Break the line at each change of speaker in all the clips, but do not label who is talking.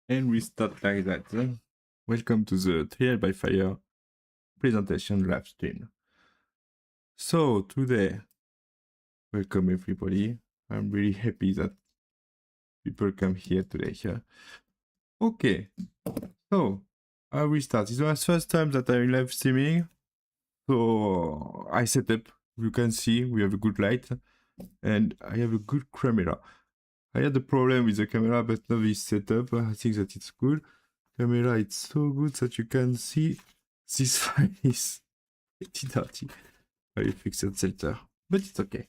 And we start like that. Welcome to the Trial by Fire presentation live stream. So today, welcome everybody. I'm really happy that people come here today. Okay, so I will start. It's my first time that I'm live streaming. So I set up. You can see we have a good light and I have a good camera. I had a problem with the camera, but now this setup, I think that it's good. Camera, it's so good that you can see this file is pretty dirty. I will fix it later, but it's okay.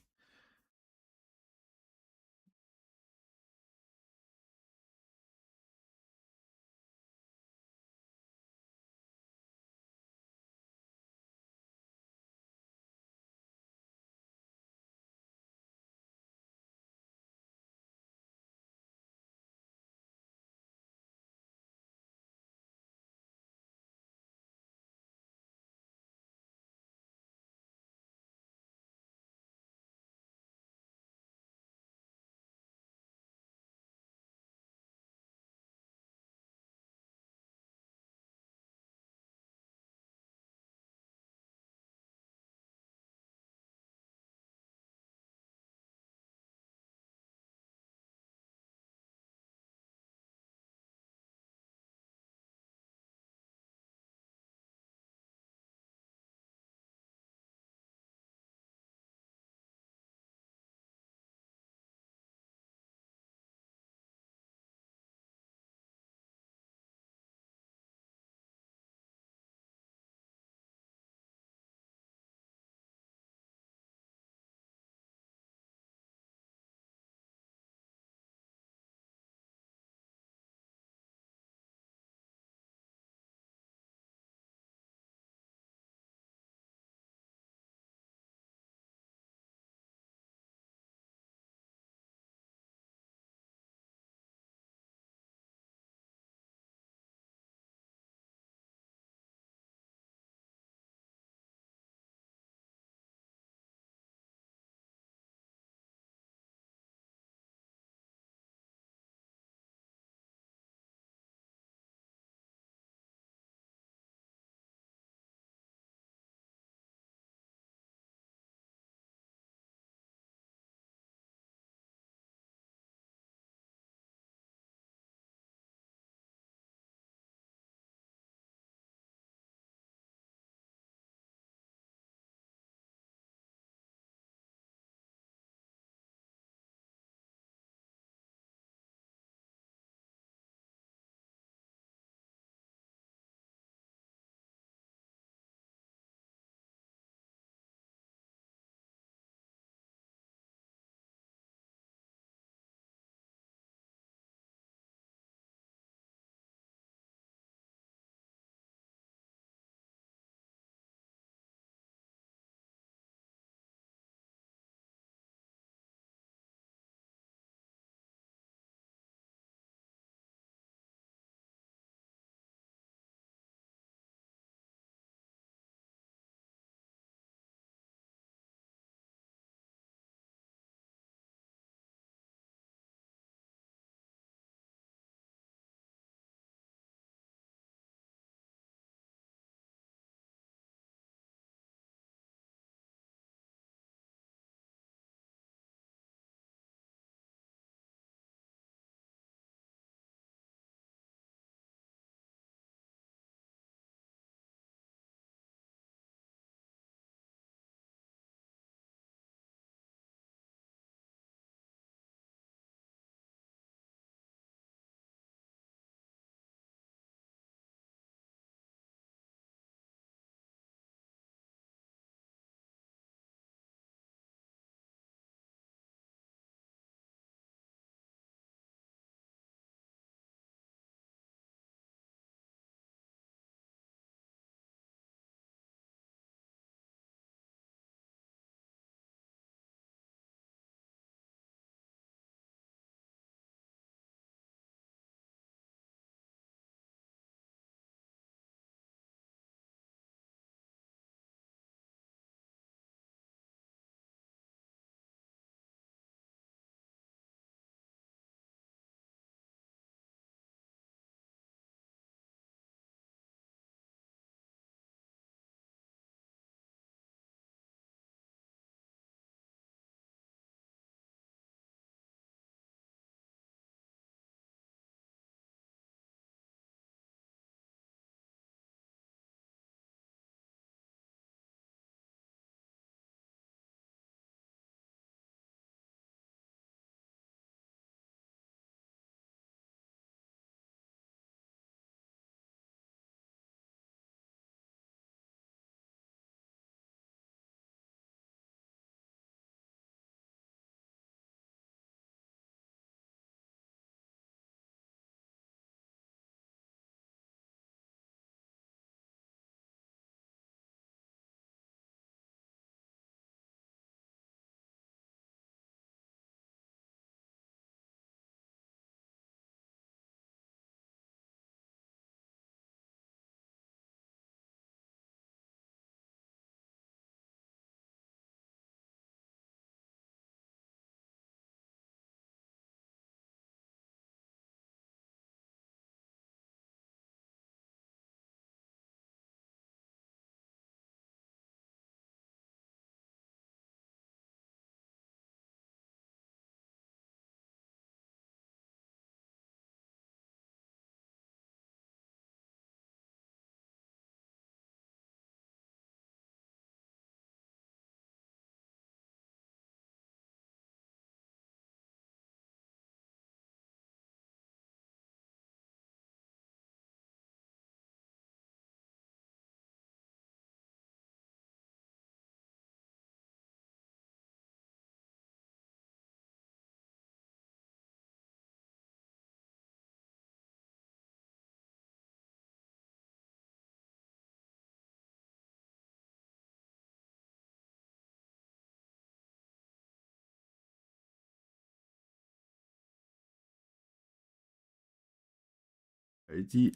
reality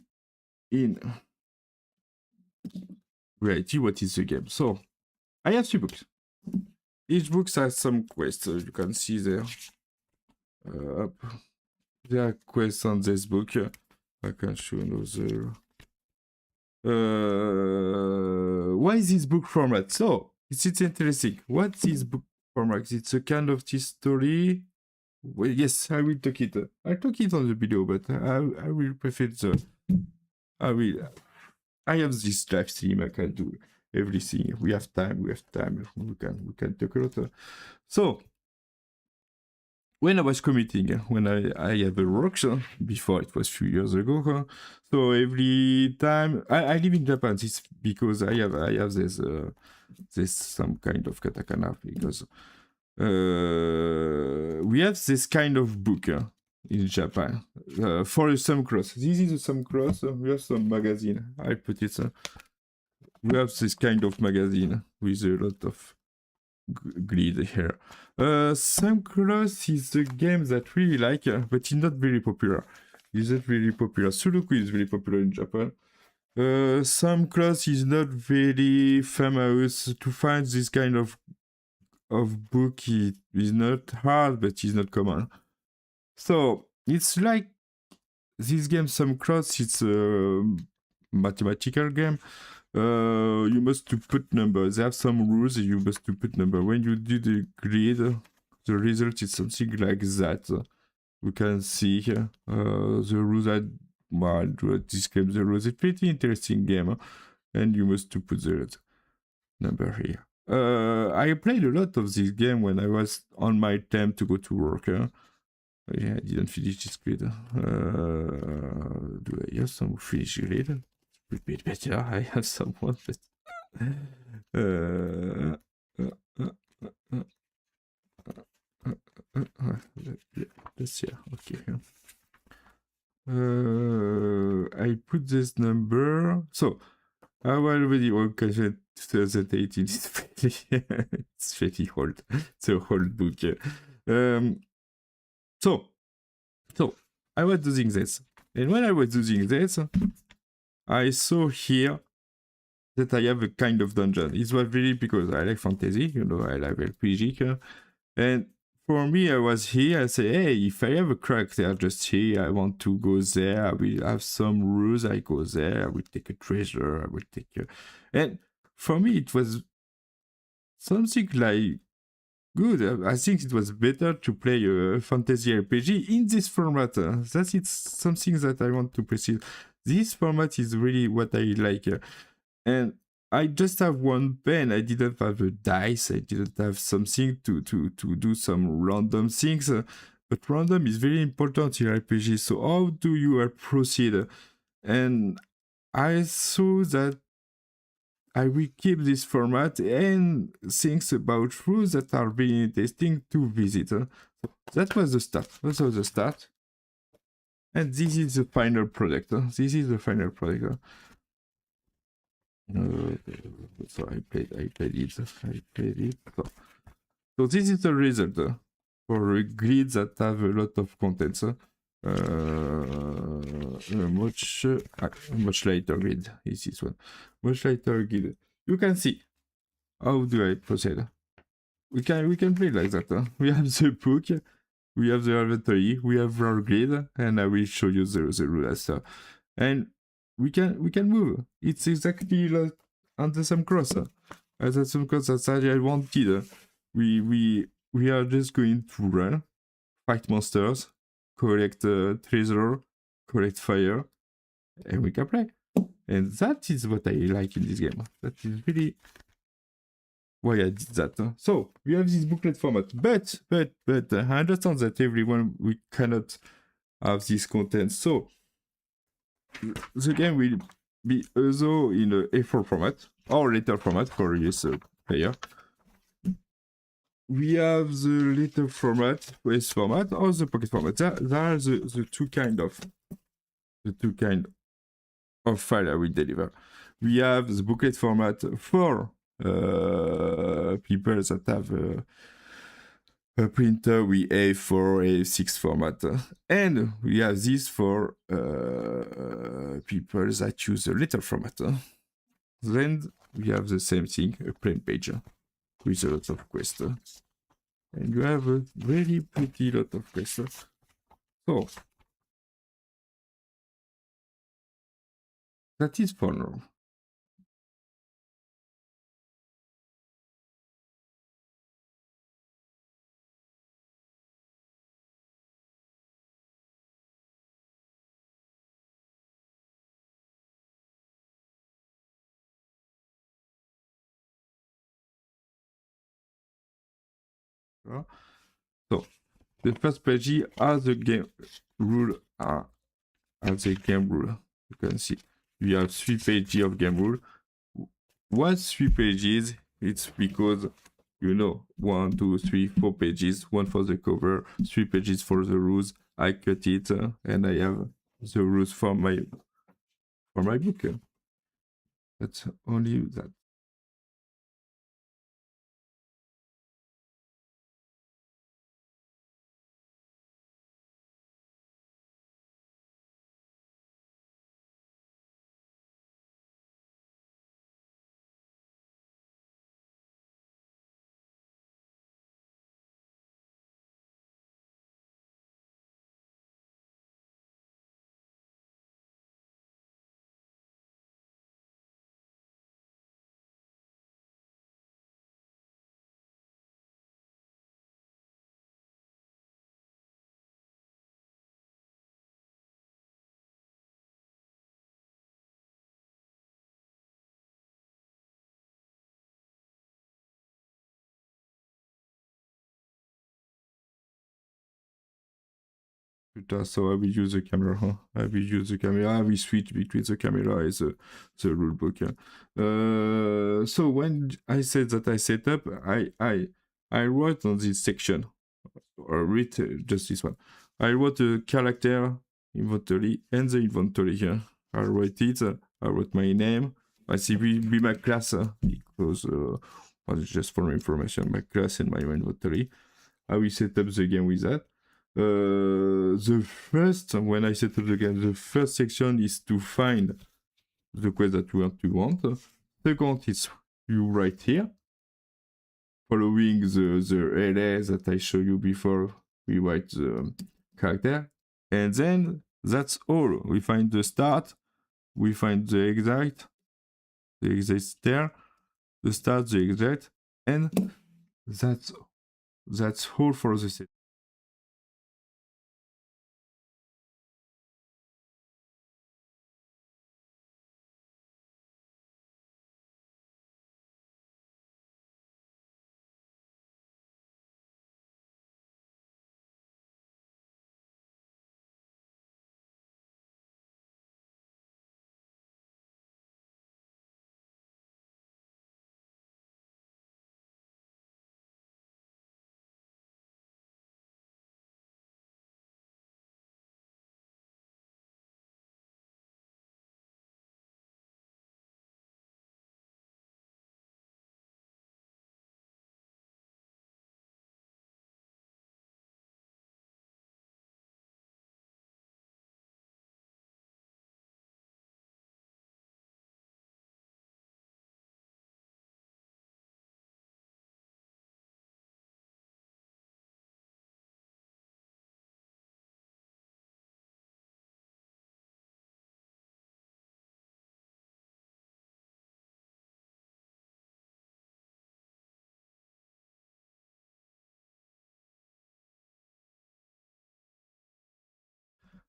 in reality. What is the game? So I have 3 books. Each book has some quests. You can see there. There are quests on this book. I can show another. Why is this book format? So it's interesting. What is book format? It's a kind of this story. Well, yes, I will talk it. I'll talk it on the video, but I will prefer the. I have this live stream. I can do everything. We have time. We can talk a lot. So when I was committing, when I have a workshop, before it was a few years ago, so every time I live in Japan, it's because I have this some kind of katakana, because we have this kind of book in Japan for some cross. This is some cross. We have some magazine. I put it. We have this kind of magazine with a lot of grid here. Some cross is a game that really like, but it's not very popular. Is not really popular. Sudoku is very popular in Japan. Some cross is not very famous. To find this kind of book is not hard, but it's not common. So it's like this game, some cross. It's a mathematical game. You must to put numbers. They have some rules. You must to put number. When you do the grid, the result is something like that. We can see here the rules. I describe the rules. It's a pretty interesting game, and you must to put the number here. I played a lot of this game when I was on my time to go to work. Yeah, I didn't finish this grid. Do I have some finish grid? Bit better. I have someone, but let's see. Okay. I put this number. So I already worked 2018. It's pretty old. It's a old book. So I was doing this, and when I was doing this, I saw here that I have a kind of dungeon. It was really because I like fantasy, I like RPG. And for me, I was here, I say, hey, if I have a character just here, I want to go there, I will have some rules, I go there, I will take a treasure, I will take And for me, it was something like good. I think it was better to play a fantasy RPG in this format. That's something that I want to proceed. This format is really what I like. And I just have one pen. I didn't have a dice. I didn't have something to do some random things. But random is very important in RPG. So how do you proceed? And I saw that I will keep this format and things about rules that are very interesting to visit. So that was the start. That was the start. And this is the final product. This is the final product. So I played it. So this is the result for a grid that have a lot of contents. Much lighter grid is this one. Much lighter grid. You can see how do I proceed. We can play like that. We have the book, we have the inventory, we have our grid, and I will show you the rules. And we can move. It's exactly like under some cross. As some cross that I wanted. We are just going to run, fight monsters, collect treasure, collect fire, and we can play. And that is what I like in this game. That is really why I did that. So we have this booklet format, but I understand that everyone we cannot have this content. So the game will be also in a A4 format or letter format for US player. We have the letter format, waste format, or the pocket format. There are the two kind of file I will deliver. We have the booklet format for people that have a printer with A4, A6 format. And we have this for people that use a letter format. Then we have the same thing, a plain page with a lot of quests. And you have a very pretty lot of quests. So, that is for now. So, the first page are the game rule. As a game rule, you can see we have 3 pages of game rule. Why 3 pages? It's because 1, 2, 3, 4 pages, one for the cover, 3 pages for the rules. I cut it and I have the rules for my book. That's only that. So I will use the camera. I will use the camera. I will switch between the camera and the rule book. So when I said that I set up, I wrote on this section, or read just this one. I wrote a character inventory and the inventory here. I wrote it. I wrote my name. I see be my class because just for information, my class and my inventory. I will set up the game with that. The first, when I set up the game, the first section is to find the quest that you want. Second is you write here, following the LA that I showed you before. We write the character, and then that's all. We find the start, we find the exit there, the start, the exit, and that's all for the set.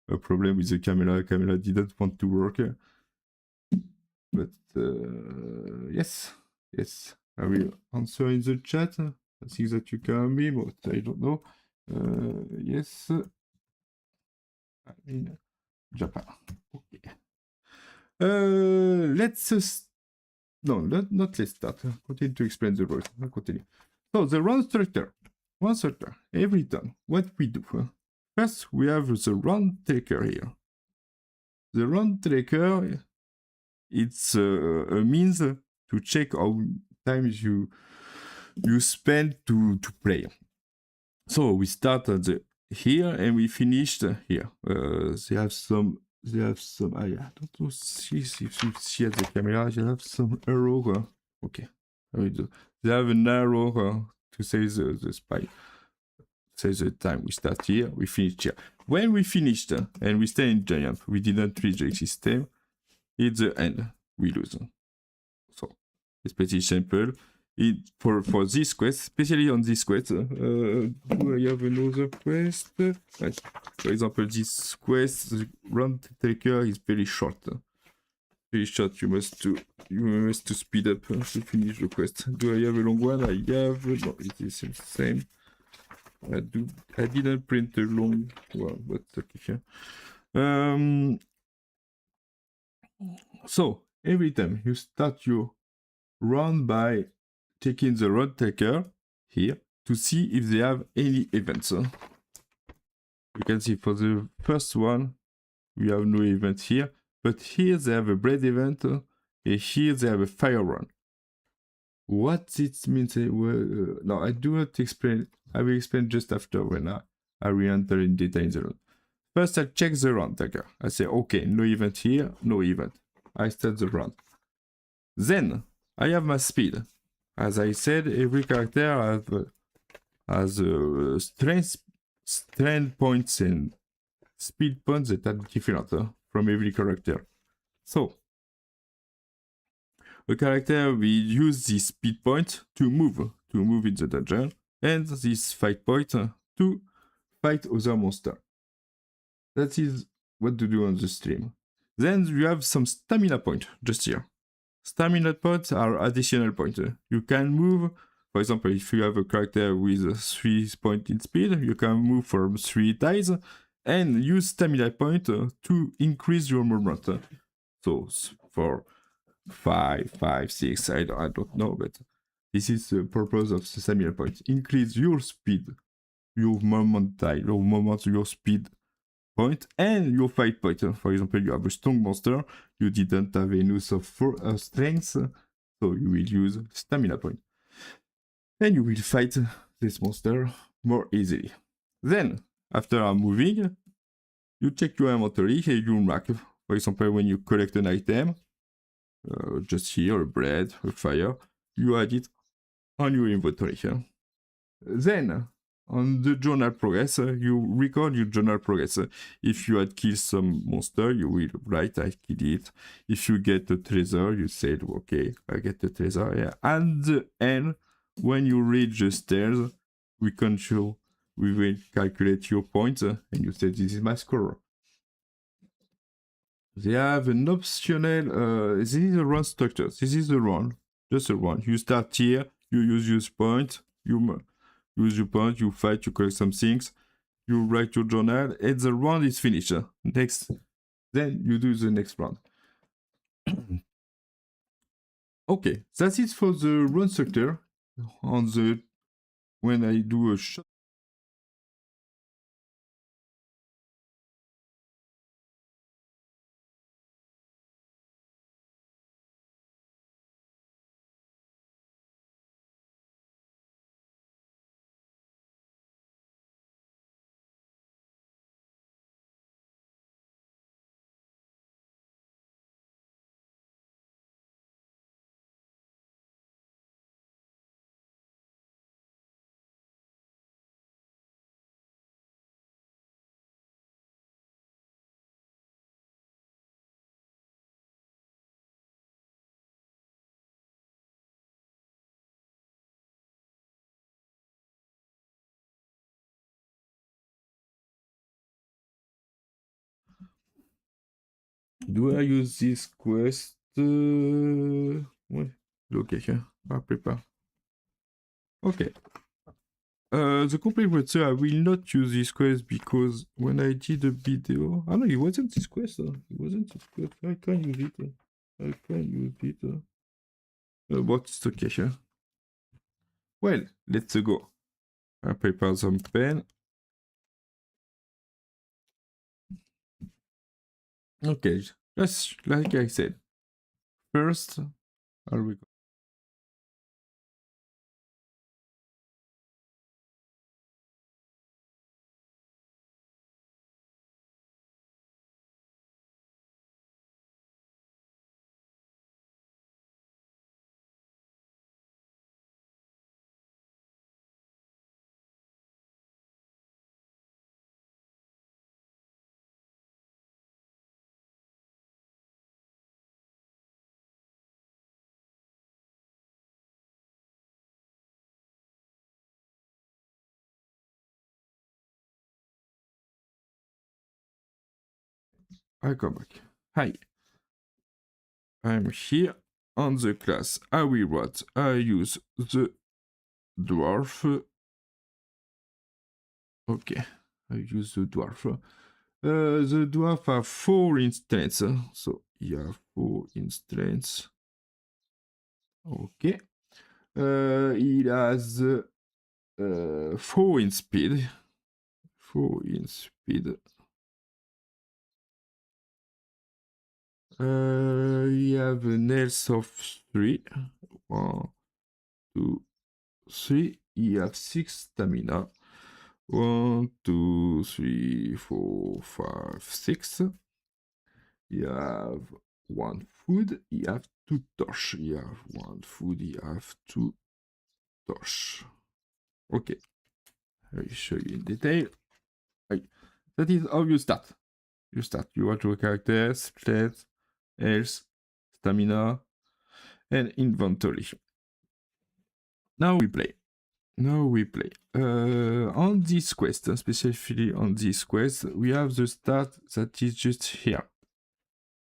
A problem with the camera. Camera didn't want to work. But yes. I will answer in the chat. I think that you can be, but I don't know. Yes. I mean, Japan. Okay. Let's no, not let's start. Continue to explain the rules. I'll continue. So the run structure. Every time, what we do. First, we have the run tracker here. The run tracker, it's a means to check how times you spend to play. So we start at the here and we finished here. They have some. I don't know if you see at the camera. They have some arrow. Okay, I will do. They have an arrow to say the spy. Say the time we start here, we finish here. When we finished and we stay in giant, we didn't reach the system. It's the end. We lose. So it's pretty simple. For this quest, especially on this quest, do I have another quest? Right. For example, this quest, the round taker is very short. Very short. You must to speed up to finish the quest. Do I have a long one? I have. No, it is the same. I didn't print a long one, but okay. So every time you start your run by checking the road taker here to see if they have any events. You can see for the first one we have no event here, but here they have a bread event and here they have a fire run. What it means? No, I do not explain. I will explain just after when I re-enter in detail in the run. First, I check the run taker. I say, okay, no event here, no event. I start the run. Then I have my speed. As I said, every character has strength points and speed points that are different from every character. So, a character will use this speed point to move in the dungeon, and this fight point to fight other monsters. That is what to do on the stream. Then you have some stamina point just here. Stamina points are additional points. You can move, for example, if you have a character with 3 points in speed, you can move from 3 tiles and use stamina point to increase your movement. So for 5, 6, I don't know, but this is the purpose of the stamina point. Increase your speed, your movement tile, your speed point and your fight point. For example, you have a strong monster, you didn't have enough of strength, so you will use stamina point. And you will fight this monster more easily. Then, after moving, you check your inventory and you mark. For example, when you collect an item, just here, a bread, a fire, you add it on your inventory. Then, on the journal progress, you record your journal progress. If you had killed some monster, you will write, I killed it. If you get a treasure, you said, okay, I get the treasure. Yeah. At the end, when you reach the stairs, we will calculate your points, and you say, this is my score. They have an optional, this is a run structure. This is the run, just a run. You start here, you use your point, you use your point, you fight, you collect some things, you write your journal, and the round is finished. Next, then you do the next round. Okay, that's it for the run structure. When I do a shot. Do I use this quest? Ouais, location. I prepare. Okay. The complete answer, I will not use this quest because when I did a video... Ah no, it wasn't this quest. It wasn't this quest. I can use it. I can use it. What's okay? Well, let's go. I prepare some pen. Okay, just like I said. First, I'll record. I come back. Hi. I'm here on the class. I will write. I use the dwarf. Okay. I use the dwarf. The dwarf have 4 instances. So you have 4 instances. Okay. It has 4 in speed. 4 in speed. You have an health of 3. 1, 2, 3. You have 6 stamina. 1, 2, 3, 4, 5, 6. You have 1 food. You have 2 torch. You have 1 food. You have 2 torch. Okay. I will show you in detail. Right. That is how you start. You want your characters, stats, health, stamina, and inventory. Now we play. On this quest, especially on this quest, we have the start that is just here.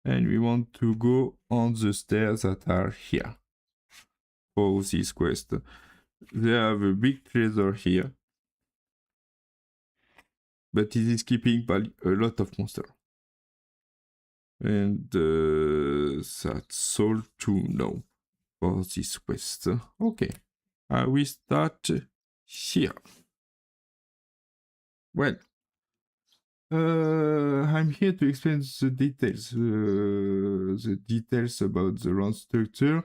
And we want to go on the stairs that are here. For this quest. They have a big treasure here. But it is keeping a lot of monsters. And that's all to know for this quest. Okay. We start here. Well, I'm here to explain the details. The details about the run structure.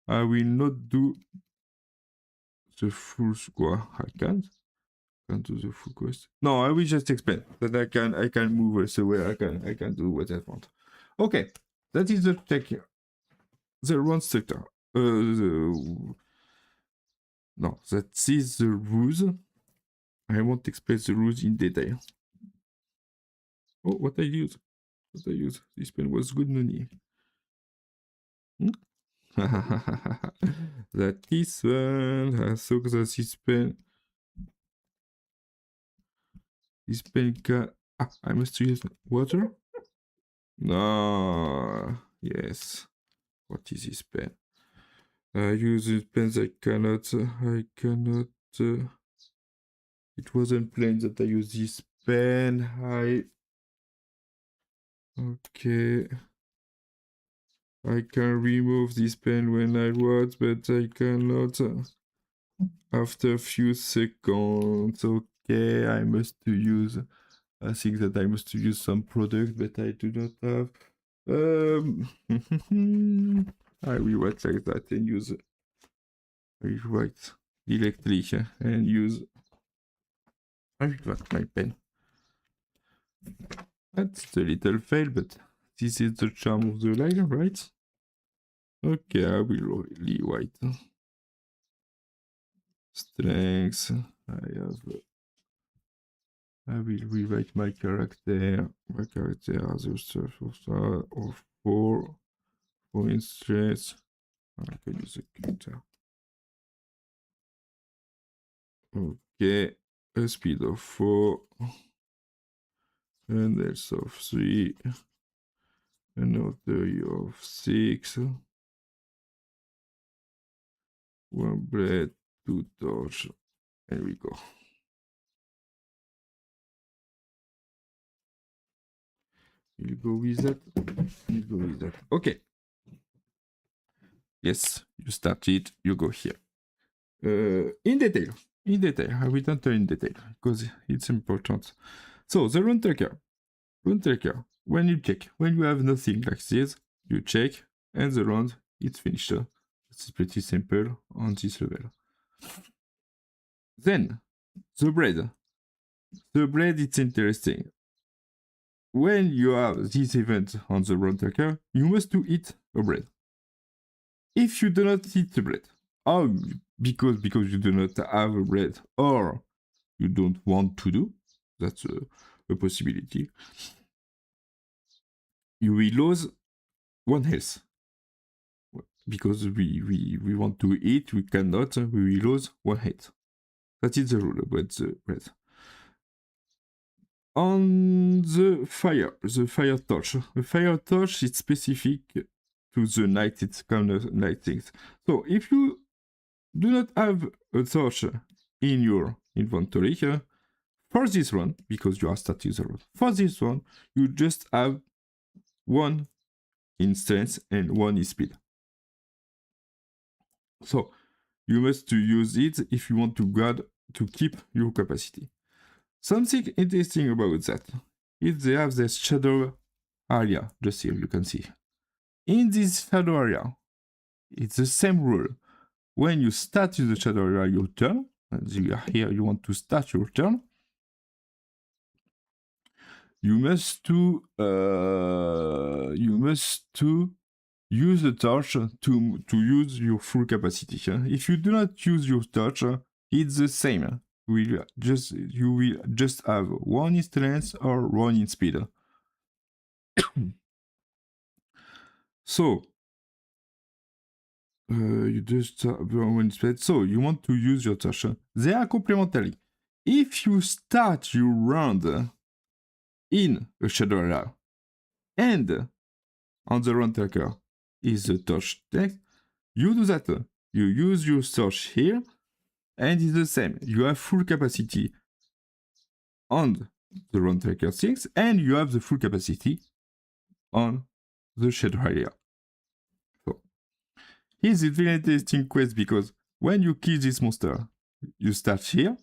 I will not do the full square. I can't do the full quest. No, I will just explain that I can move elsewhere. I can do what I want. Okay, that is the check here. The run structure. No, that is the rules. I won't explain the rules in detail. Oh, what I use? This pen was good money. That is one. I thought that this pen. This pen can. I must use water. No. Yes. What is this pen? I use this pen. I cannot. It wasn't planned that I use this pen. Okay. I can remove this pen when I want, but I cannot after a few seconds. Okay, I must use. I think that I must use some product, but I do not have. I will write like that and use. I will write directly and use. I will write my pen. That's a little fail, but this is the charm of the line, right? Okay, I will really write. Strengths. I will rewrite my character. My character has a surface of 4. For instance, I can use a character. Okay, a speed of 4. And health of 3. Another of 6. 1 bread, 2 torch. There we go. You go with that. You go with that. Okay. Yes, you start it. You go here. In detail. I will enter in detail because it's important. So the run tracker. When you check, when you have nothing like this, you check, and the round is finished. It's pretty simple on this level. Then the bread. The bread, it's interesting. When you have this event on the run tracker, you must to eat a bread. If you do not eat the bread, or because you do not have a bread, or you don't want to do, that's a possibility. You will lose 1 health. Because we want to eat, we cannot, we will lose 1 health. That is the rule about the bread. on the fire torch. The fire torch is specific to the night. It's kind of night things. So if you do not have a torch in your inventory for this one, because you are starting the road, for this one, you just have one in strength and one in speed. So you must use it if you want to keep your capacity. Something interesting about that is they have this shadow area, just here you can see. In this shadow area, it's the same rule. When you start the shadow area your turn, as you are here, you want to start your turn, you must use the torch to use your full capacity. If you do not use your torch, it's the same. You will just have one in strength or one in speed. So you just have one in speed. So you want to use your torch. They are complementary. If you start your round in a shadow area and on the round tracker is the torch text, you do that. You use your torch here, and it's the same. You have full capacity on the round tracker things, and you have the full capacity on the shadow area. So here's a very interesting quest because when you kill this monster, you start here,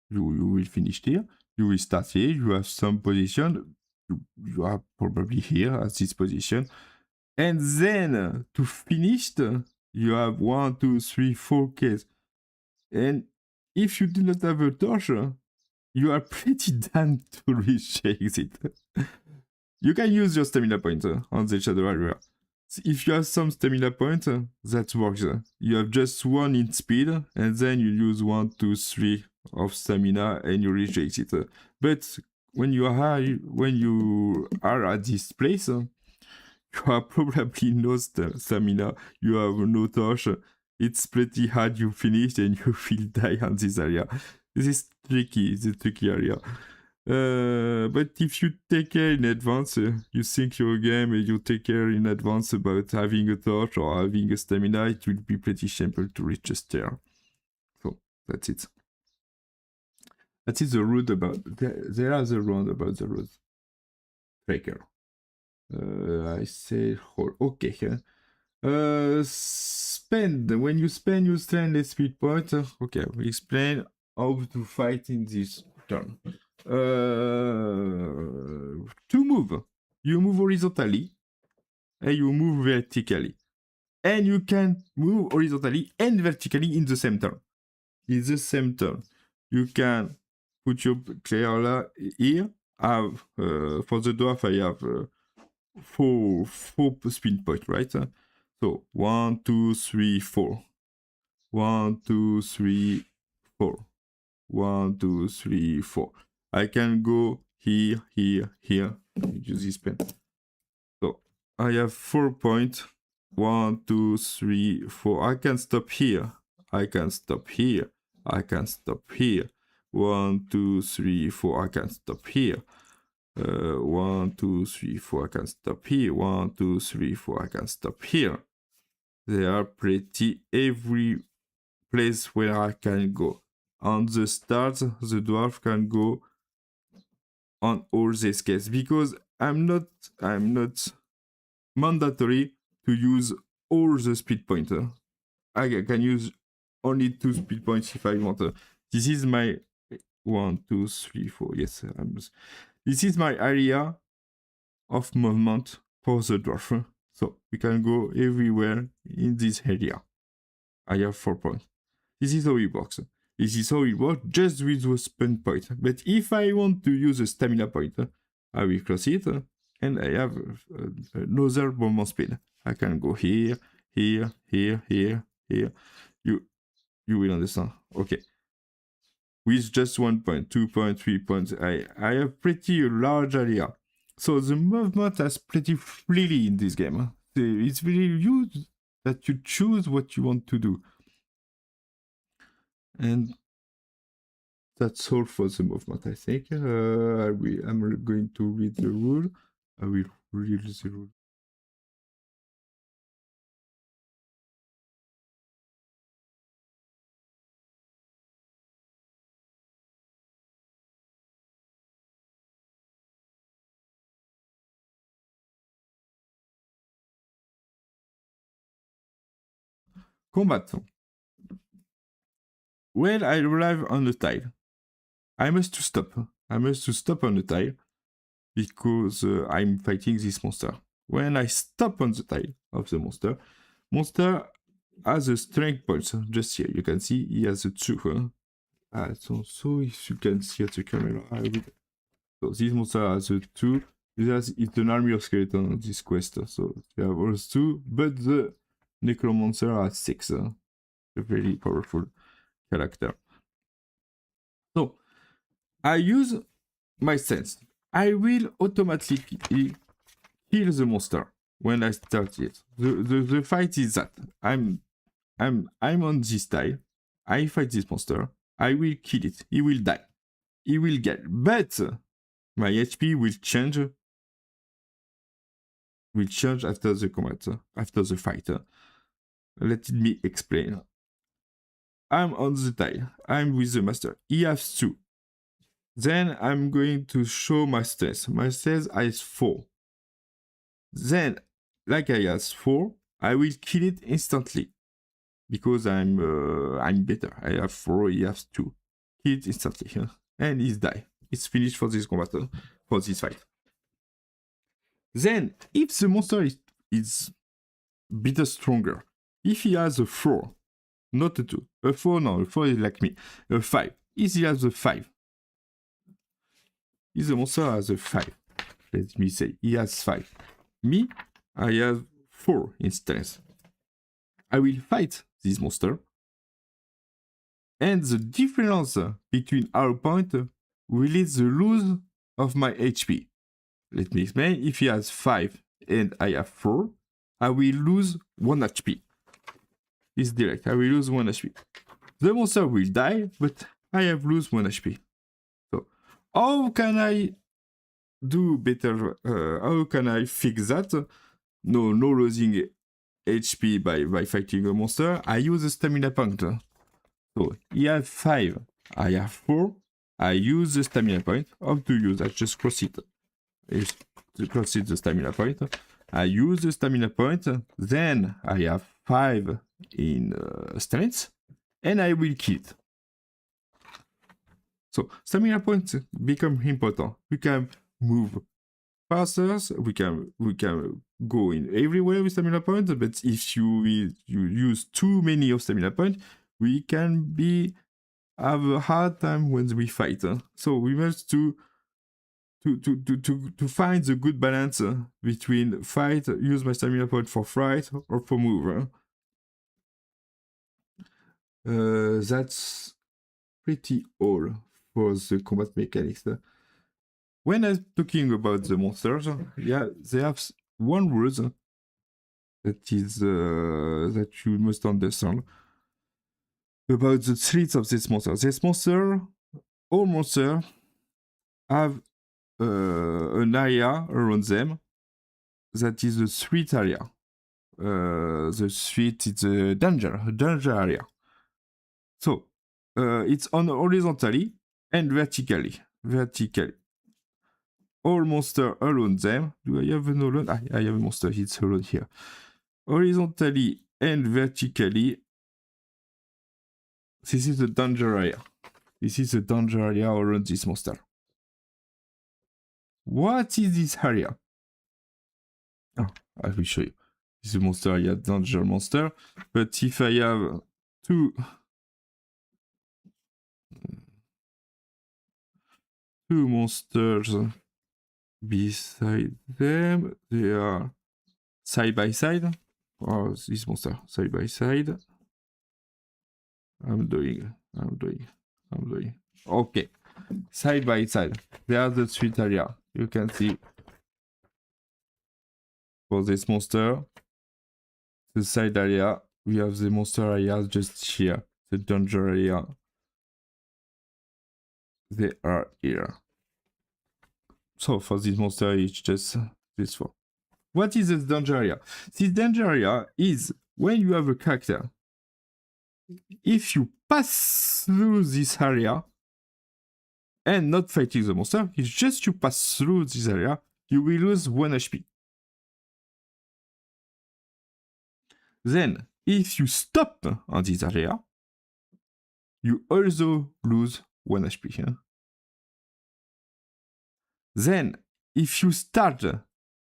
you will finish here, you will start here, you have some position, you are probably here at this position, and then to finish, you have 1, 2, 3, 4 kills. And if you do not have a torch, you are pretty damned to reach it. You can use your stamina point on the shadow area. If you have some stamina point, that works. You have just one in speed, and then you use 1, 2, 3 of stamina, and you reach it. But when you are at this place, you have probably no stamina. You have no torch. It's pretty hard. You finish and you will die on this area. This is tricky. It's a tricky area. But if you take care in advance, you think your game and you take care in advance about having a torch or having a stamina, it will be pretty simple to reach a stair. So that's it. That is the route about. There are the round about the road tracker. I say okay. When you spend your stainless speed point. Okay, we explain how to fight in this turn. To move, you move horizontally and you move vertically, and you can move horizontally and vertically in the same turn. In the same turn, you can put your player here. Have for the dwarf, I have four speed points, right? So 1, 2, 3, 4. 1, 2, 3, 4. 1, 2, 3, 4. I can go here, here, here. Use this pen. So I have 4 points. 1, 2, 3, 4. I can stop here. I can stop here. I can stop here. 1, 2, 3, 4. I can stop here. 1, 2, 3, 4. I can stop here. 1, 2, 3, 4. I can stop here. They are pretty every place where I can go. On the start, the dwarf can go on all these cases because I'm not mandatory to use all the speed pointer. I can use only 2 speed points if I want. This is my 1, 2, 3, 4. Yes, this is my area of movement for the dwarf. So we can go everywhere in this area. I have 4 points. This is how it works. This is how it works just with the spin point. But if I want to use a stamina point, I will close it and I have another movement speed. I can go here, here, here, here, here. You will understand. Okay. With just 1 point, 2 points, 3 points, I have pretty large area. So the movement is pretty freely in this game. It's really you that you choose what you want to do. And that's all for the movement, I think. I'm going to read the rule. I will read the rule. Combat. When I arrive on the tile, I must to stop. I must to stop on the tile because I'm fighting this monster. When I stop on the tile of the monster has a strength point. Just here, you can see he has a 2. So if you can see at the camera, so this monster has a 2. It's an army of skeleton on this quest. So you have all 2, but the necromancer has 6. A very powerful character. So I use my sense. I will automatically kill the monster when I start it. The fight is that I'm on this tile. I fight this monster. I will kill it. He will die. He will get. But my HP will change. Will change after the combat, after the fight. Let me explain. I'm on the tile. I'm with the master. He has 2. Then I'm going to show my stats. My stats is 4. Then, like I have 4, I will kill it instantly. Because I'm better. I have 4, he has 2. Kill it instantly. And he's die. It's finished for this combat, for this fight. Then, if the monster is bit stronger, if he has a 4, not a 2, a 4, no, a 4 is like me, a 5, if he has a 5, if the monster has a 5, let me say, he has 5, me, I have 4 instance. I will fight this monster, and the difference between our point will is the lose of my HP. Let me explain. If he has 5 and I have 4, I will lose 1 HP. It's direct. I will lose 1 HP. The monster will die, but I have lose 1 HP. So, how can I do better? How can I fix that? No losing HP by fighting a monster. I use a stamina point. So, he has 5. I have 4. I use the stamina point. How to use? I just cross it. To cross it the stamina point. I use the stamina point. Then I have 5 in strength. And I will kill it. So stamina points become important. We can move faster. We can go in everywhere with stamina points. But if you use too many of stamina points, we can have a hard time when we fight. So we must to find the good balance between fight, use my stamina point for fight or for move. That's pretty all for the combat mechanics. When I'm talking about the monsters, yeah, they have one rule that is that you must understand about the threats of this monster. This monster, all monsters have an area around them that is a threat area. The threat is a danger area. So it's on horizontally and vertically. All monsters around them. Do I have an alone? I have a monster. It's alone here. Horizontally and vertically. This is the danger area. This is the danger area around this monster. What is this area? Oh, I will show you. This is a monster area, danger monster. But if I have two monsters beside them, they are side by side. Oh, this monster side by side. I'm doing. Okay, side by side. They are the street area. You can see for this monster, the side area. We have the monster area just here, the danger area. they are here. So for this monster, it's just this one. What is this danger area? This danger area is when you have a character. If you pass through this area and not fighting the monster, it's just you pass through this area, you will lose 1 HP. Then, if you stop on this area, you also lose 1 HP. Huh? Then, if you start,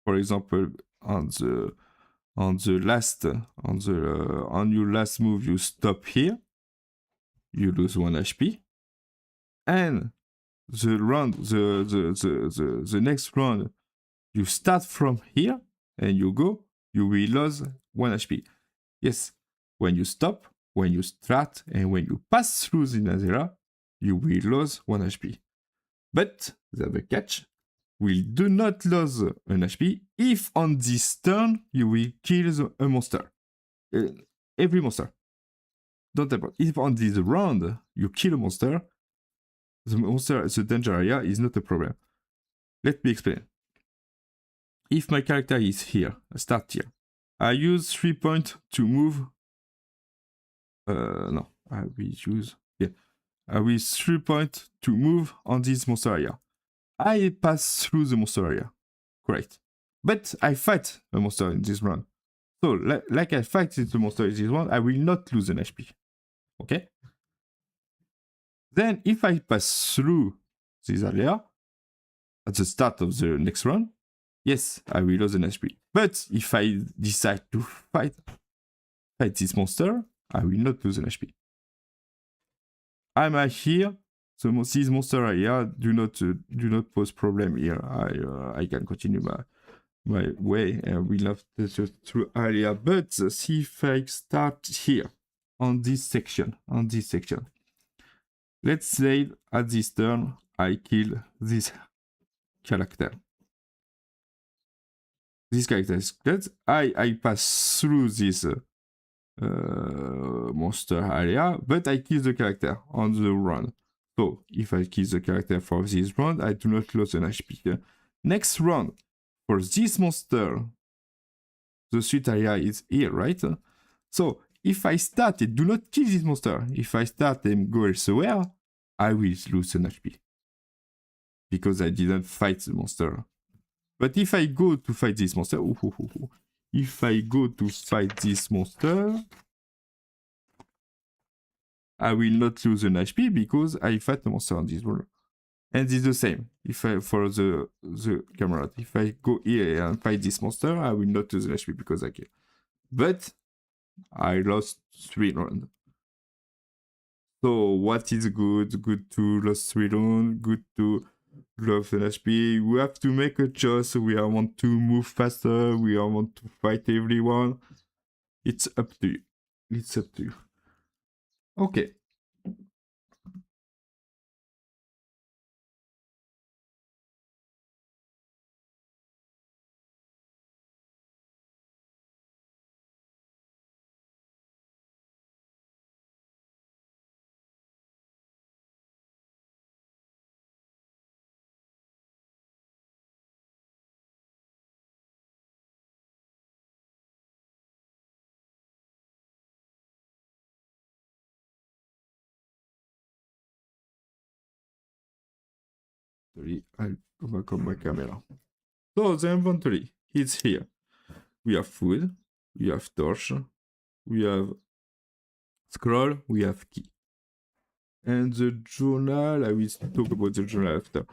for example, on your last move, you stop here, you lose 1 HP, and the next round, you start from here and you go, you will lose 1 HP. Yes, when you stop, when you start, and when you pass through the area, you will lose 1 HP. But the catch, we do not lose an HP if on this turn you will kill a monster. Every monster. Don't worry. If on this round you kill a monster, the danger area is not a problem. Let me explain. If my character is here, I start here. I use 3 points to move. No, I will use. Yeah, I will 3 points to move on this monster area. I pass through the monster area. Correct. But I fight a monster in this round. So, like I fight the monster in this round, I will not lose an HP. Okay? Then, if I pass through this area at the start of the next round, yes, I will lose an HP. But if I decide to fight this monster, I will not lose an HP. I'm here. So this monster area do not pose problem here. I can continue my way and will not touch through area. But see if I start here on this section. Let's say at this turn I kill this character. This character is dead. I pass through this monster area, but I kill the character on the run. So if I kill the character for this round, I do not lose an HP. Next round, for this monster, the sweet area is here, right? So if I start and do not kill this monster, if I start and go elsewhere, I will lose an HP. Because I didn't fight the monster. But if I go to fight this monster, if I go to fight this monster, I will not lose an HP because I fight the monster on this roll. And it's the same. If I for the camera, if I go here and fight this monster, I will not lose an HP because I kill. But I lost 3 rounds. So what is good? Good to lose 3 rounds, good to lose an HP. We have to make a choice. We want to move faster, we want to fight everyone. It's up to you. It's up to you. Okay. I'll go back on my camera. So the inventory is here. We have food, we have torch, we have scroll, we have key. And the journal, I will talk about the journal after.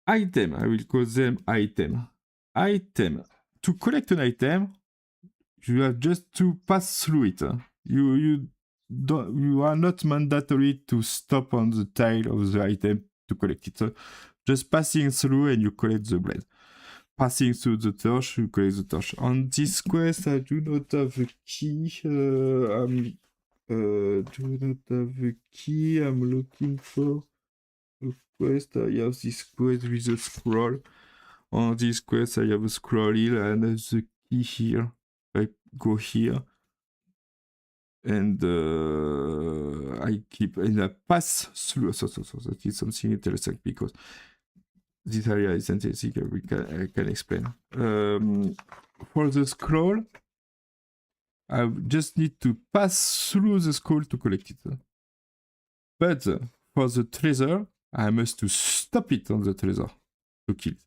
Item, I will call them item. Item. To collect an item, you have just to pass through it. You are not mandatory to stop on the tile of the item to collect it. Just passing through and you collect the blade. Passing through the torch, you collect the torch. On this quest, I do not have a key. Do not have a key. I'm looking for a quest. I have this quest with a scroll. On this quest, I have a scroll here and the key here. I go here. and I keep and I pass through. So that is something interesting because this area is interesting. I can explain. For the scroll, I just need to pass through the scroll to collect it. But for the treasure, I must to stop it on the treasure to kill it.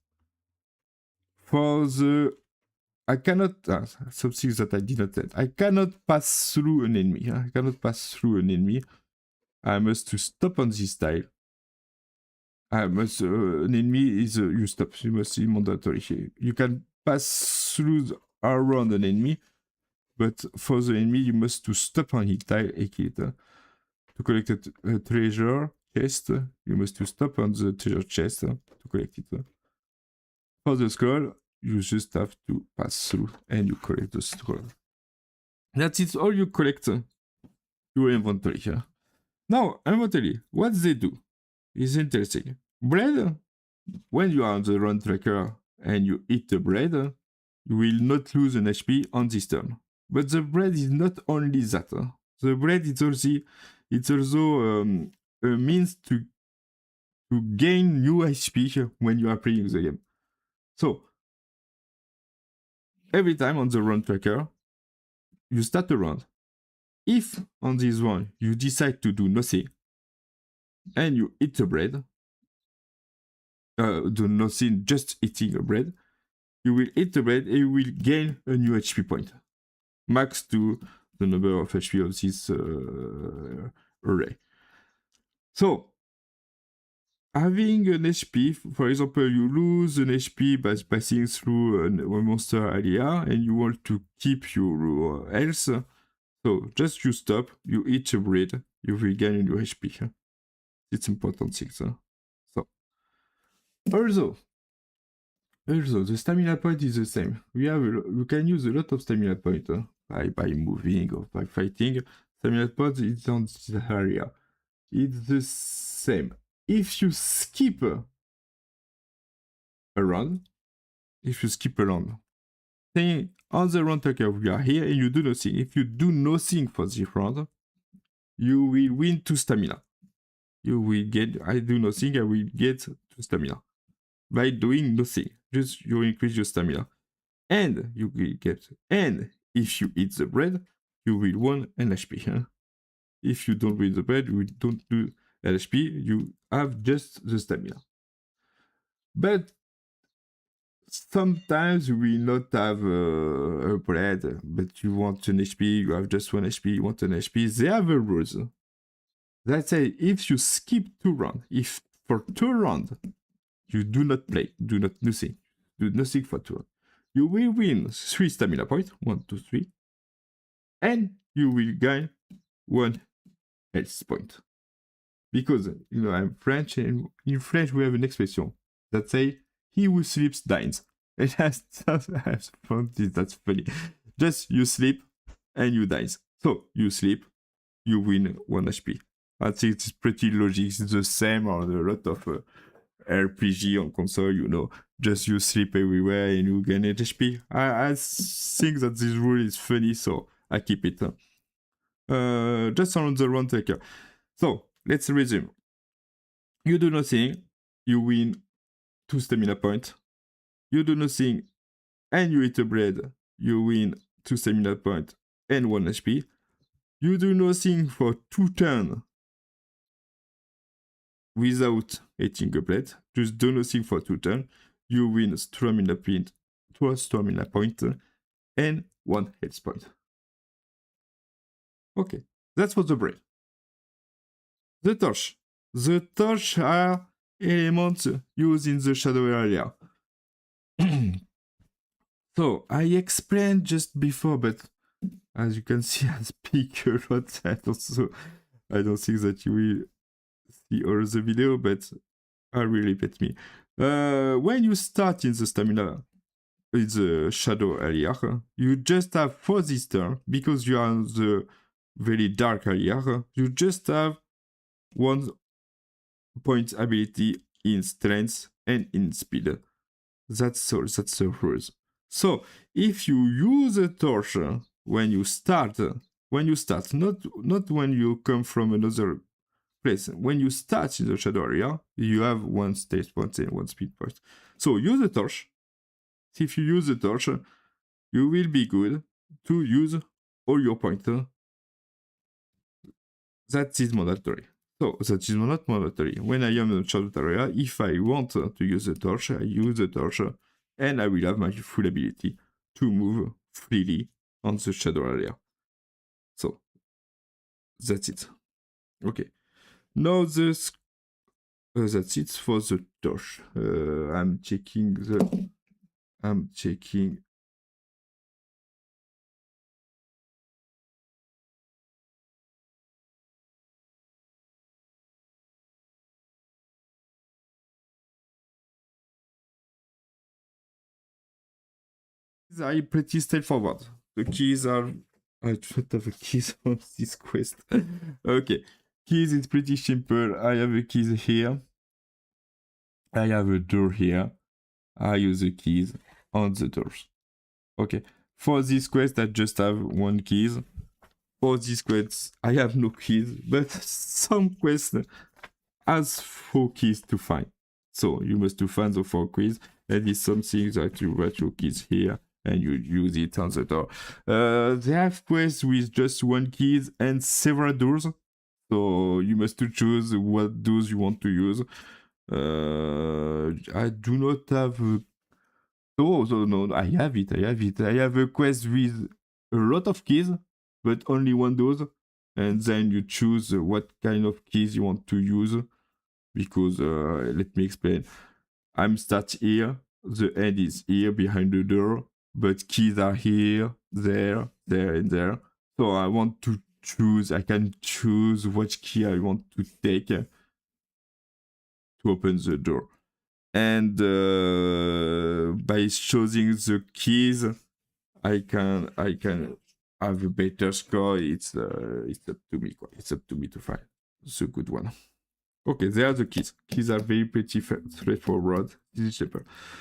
For the I cannot something that I did not tell. I cannot pass through an enemy. I cannot pass through an enemy. I must to stop on this tile. I must an enemy is you stop. You must be mandatory. You can pass through around an enemy, but for the enemy you must to stop on his tile and kill it. To collect a treasure chest, you must to stop on the treasure chest to collect it. For the scroll, you just have to pass through and you collect the scroll. That is all you collect your inventory. Now, inventory, what they do is interesting. Bread, when you are on the run tracker and you eat the bread, you will not lose an HP on this turn. But the bread is not only that. The bread is also a means to gain new HP when you are playing the game. So, every time on the run tracker, you start a round. If on this one you decide to do nothing and you eat the bread, do nothing, just eating a bread, you will eat the bread and you will gain a new HP point, max to the number of HP of this array. So, having an HP, for example, you lose an HP by passing through a monster area and you want to keep your health. So just you stop, you eat a bread, you will gain a new HP. It's important thing. So also the stamina point is the same. We can use a lot of stamina point by moving or by fighting. Stamina point is on this area. It's the same. If you skip a round, saying on the round tracker we are here and you do nothing. If you do nothing for this round, you will win 2 stamina. You will get, I do nothing, I will get 2 stamina. By doing nothing, just you increase your stamina. And you will get, and if you eat the bread, you will 1 HP. If you don't eat the bread, you don't do HP, you have just the stamina. But sometimes you will not have a bread, but you want an HP, you have just 1 HP, you want an HP. They have a rules. Let's say if you skip 2 rounds, if for 2 rounds you do not play, do nothing for 2 rounds, you will win 3 stamina points, 1, 2, 3, and you will gain 1 health point. Because, I'm French, and in French we have an expression that say, he who sleeps dies. And that's funny. Just you sleep and you die. So you sleep, you win 1 HP. I think it's pretty logic. It's the same on a lot of RPG on console, just you sleep everywhere and you gain HP. I think that this rule is funny, so I keep it. Just on the round tracker. So let's resume. You do nothing, you win 2 stamina points. You do nothing and you eat a bread, you win 2 stamina points and 1 HP. You do nothing for 2 turns without eating a bread. Just do nothing for 2 turns. You win 2 stamina points and 1 health point. Okay, that's for the bread. The torch. The torch are elements used in the shadow area. So, I explained just before, but as you can see, I speak a lot. I don't think that you will see all the video, but I will repeat me. When you start in the stamina, in the shadow area, you just have for this turn, because you are in the very dark area, you just have 1 point ability in strength and in speed. That's all, that's the rules. So, if you use a torch when you start when you start, not when you come from another place. When you start in the shadow area, you have one stage point and one speed point. So use the torch. If you use the torch, you will be good to use all your pointer. That is mandatory. So that is not mandatory. When I am in the shadow area, if I want to use the torch, I use the torch, and I will have my full ability to move freely on the shadow area. So that's it. Okay. Now this that's it for the torch. I'm checking. These are pretty straightforward. The keys are. I don't have a keys on this quest. Okay. Keys is pretty simple. I have a keys here. I have a door here. I use the keys on the doors. Okay. For this quest, I just have one keys. For this quest, I have no keys, but some quests has 4 keys to find. So you must to find the 4 keys, and it's something that you write your keys here and you use it on the door. They have quests with just 1 keys and several doors. So you must to choose what doors you want to use. I do not have. No, I have it. I have a quest with a lot of keys, but only 1 door. And then you choose what kind of keys you want to use. Because, let me explain. I'm start here. The end is here behind the door. But keys are here, there, and there. So I want to choose. I can choose which key I want to take to open the door. And by choosing the keys, I can have a better score. It's up to me. It's up to me to find the good one. Okay, there are the keys. Keys are very pretty straightforward. This is simple.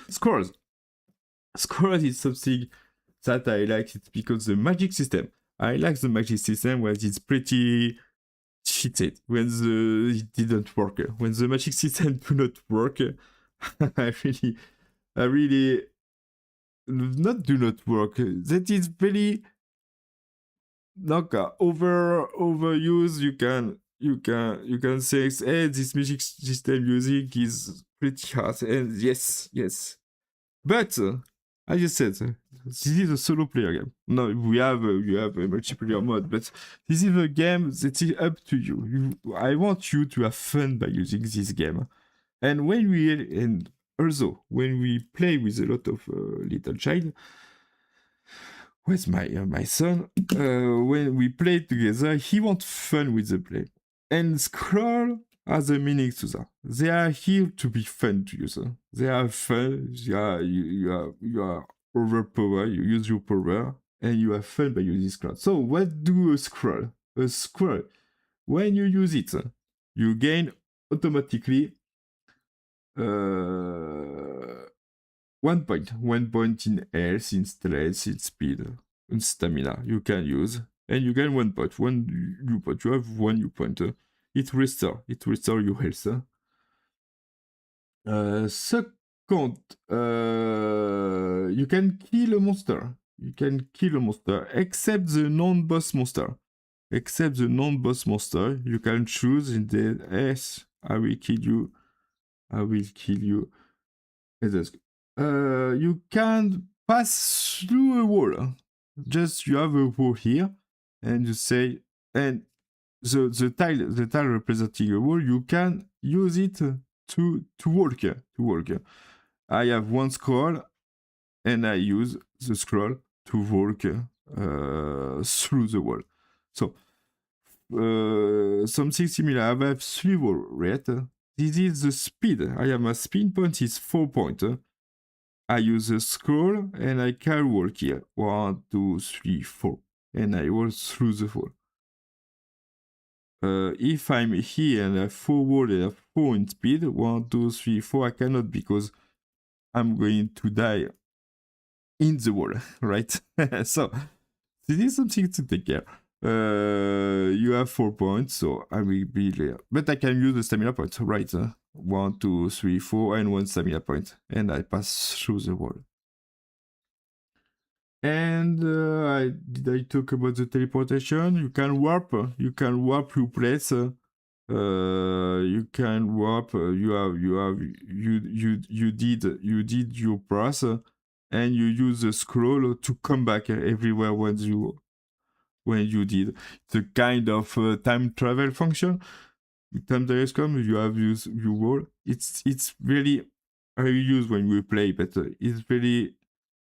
Scrolls. Scrolls is something that I like. It's because the magic system. I like the magic system where it's pretty cheated when it didn't work. When the magic system do not work, I really do not work. That is very overuse. You can say, hey, this music system music is pretty hard, and yes. But as you said, this is a solo player game. No, you have a multiplayer mode, but this is a game that is up to you. I want you to have fun by using this game. And also when we play with a lot of little child, with my son, when we play together, he wants fun with the play. And scroll has a meaning to that. They are here to be fun to use. They are fun. You are overpowered. You use your power, and you have fun by using scroll. So what do a scroll? A scroll, when you use it, you gain automatically 1 point. 1 point in health, in strength, in speed, in stamina. You can use, and you gain 1 point. 1 new point. You have 1 new point. It restore your health. Second, you can kill a monster. Except the non-boss monster. You can choose in the yes, I will kill you. You can pass through a wall. Just you have a wall here, and you say, and the tile representing a wall, you can use it to walk. I have 1 scroll, and I use the scroll to walk through the wall. So something similar. I have 3 wall, right? This is the speed. I have my speed point is 4 points. I use a scroll and I can walk here. 1, 2, 3, 4. And I walk through the wall. If I'm here and I have 4 wall and I have 4 in speed, 1, 2, 3, 4, I cannot because I'm going to die in the wall, right? So this is something to take care. You have 4 points, so I will be there. But I can use the stamina point, right? 1, 2, 3, 4, and 1 stamina point. And I pass through the wall. And did I talk about the teleportation? You can warp your place. You can warp. You did your pass, and you use the scroll to come back everywhere when you did. It's a kind of time travel function. Time there come, you have used your wall. It's really I use when we play, but it's very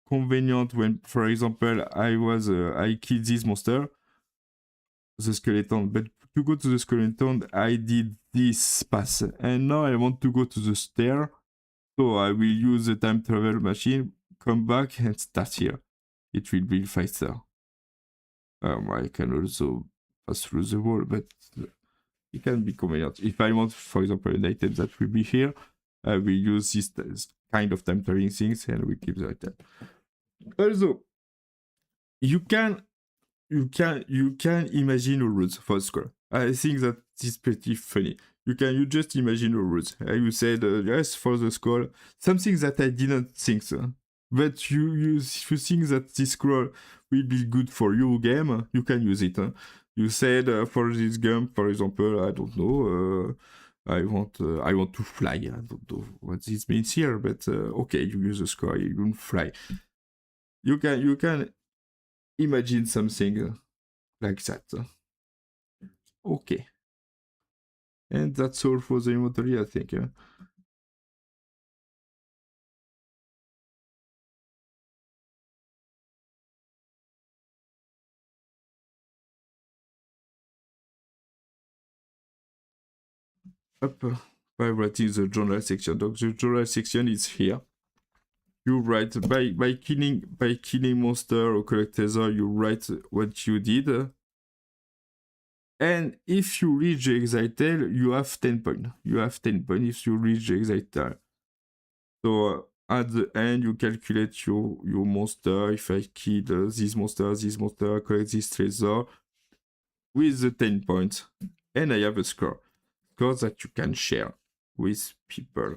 convenient when, for example, I killed this monster, the skeleton, but to go to the skeleton, I did this pass, and now I want to go to the stair, so I will use the time travel machine, come back, and start here. It will be faster. I can also pass through the wall, but it can be convenient. If I want, for example, an item that will be here, I will use this kind of time traveling things, and we keep the item. Also, you can imagine a route for a scroll. I think that is pretty funny. You just imagine a route. You said yes for the scroll, something that I didn't think so. But you think that this scroll will be good for your game, you can use it. You said for this game, for example, I don't know. I want to fly. I don't know what this means here, but okay, you use a scroll, you can fly. You can imagine something like that. Okay. And that's all for the inventory, I think. Up by writing the journal section. Donc the journal section is here. You write by killing monster or collect tether, you write what you did. And if you reach the exit tile, you have 10 points. You have 10 points if you reach the exit tile. So at the end, you calculate your monster. If I kill this monster, collect this treasure with the 10 points. And I have a score that you can share with people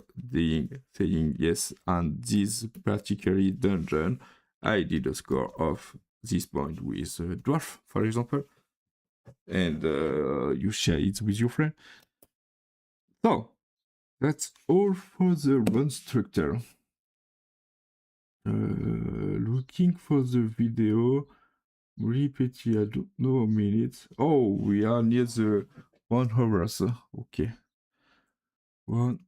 saying yes, and this particular dungeon I did a score of this point with a dwarf, for example, and you share it with your friend. So that's all for the run structure. Looking for the video, repeat, I don't know, minutes. Oh, we are near the 1 hour. Okay. One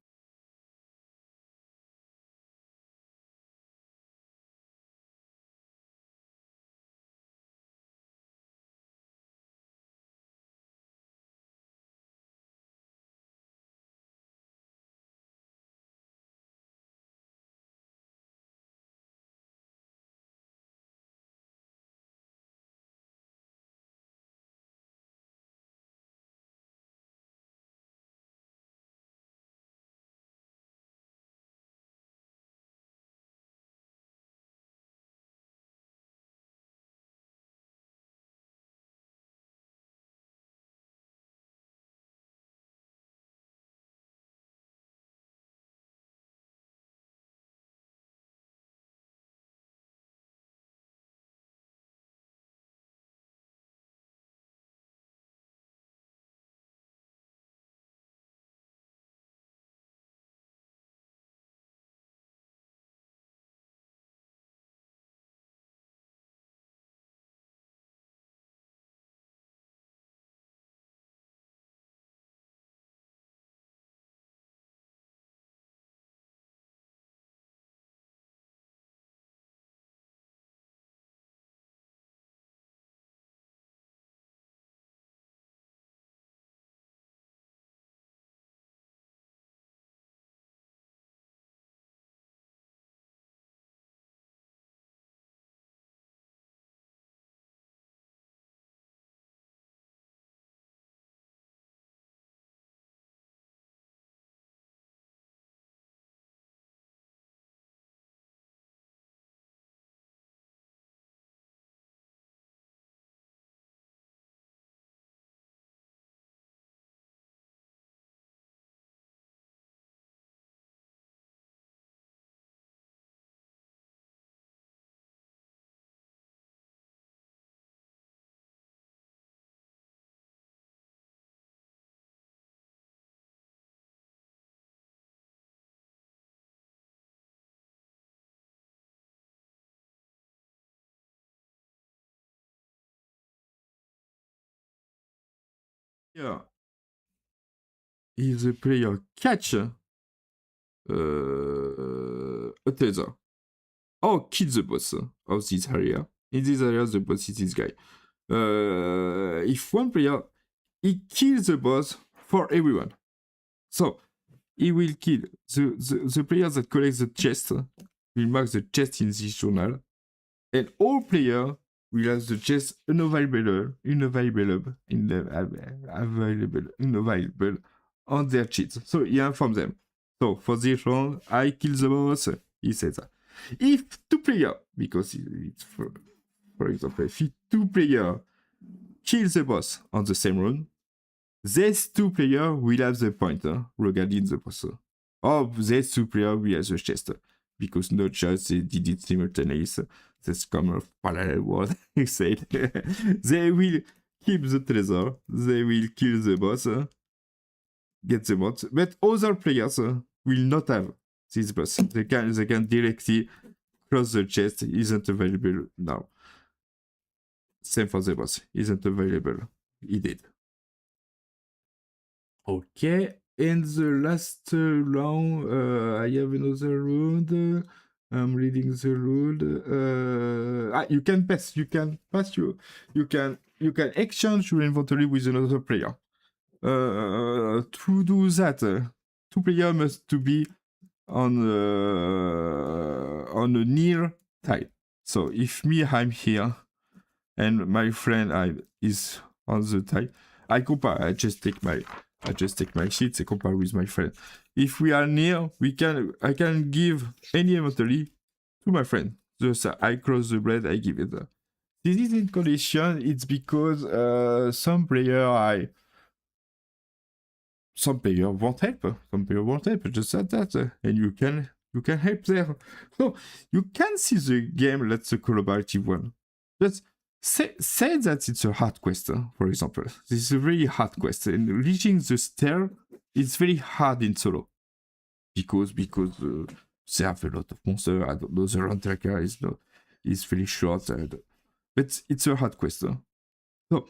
Yeah. If the player catch a treasure or kill the boss of this area, in this area the boss is this guy. If one player he kills the boss for everyone, so he will kill the player that collects the chest will mark the chest in this journal, and all players will have the chest unavailable on their cheats. So he informs them. So for this round, I kill the boss. He says that. If two players, because it's for example, if two players kill the boss on the same round, these two players will have the point regarding the boss. Or these two players will have the chest. Because no choice, they did it simultaneously. That's common parallel world, you said. They will keep the treasure, they will kill the boss, get the mod, but other players will not have this boss. They can directly cross the chest, isn't available now. Same for the boss, isn't available. He did. Okay, and the last round, I have another round. I'm reading the rule. You can pass. You can exchange your inventory with another player. To do that, two players must to be on a near tile. So if me I'm here and my friend is on the tile, I compare. I just take my sheets and compare with my friend. If we are near, I can give any inventory to my friend. Just I cross the bread, I give it. This is in condition. It's because some player won't help. Some player won't help. Just that, and you can help there. So you can see the game. Let's a collaborative one. Just say that it's a hard quest, for example. This is a very hard quest, and reaching the stair is very hard in solo because they have a lot of monsters. I don't know, the run tracker is very short, but it's a hard quest. So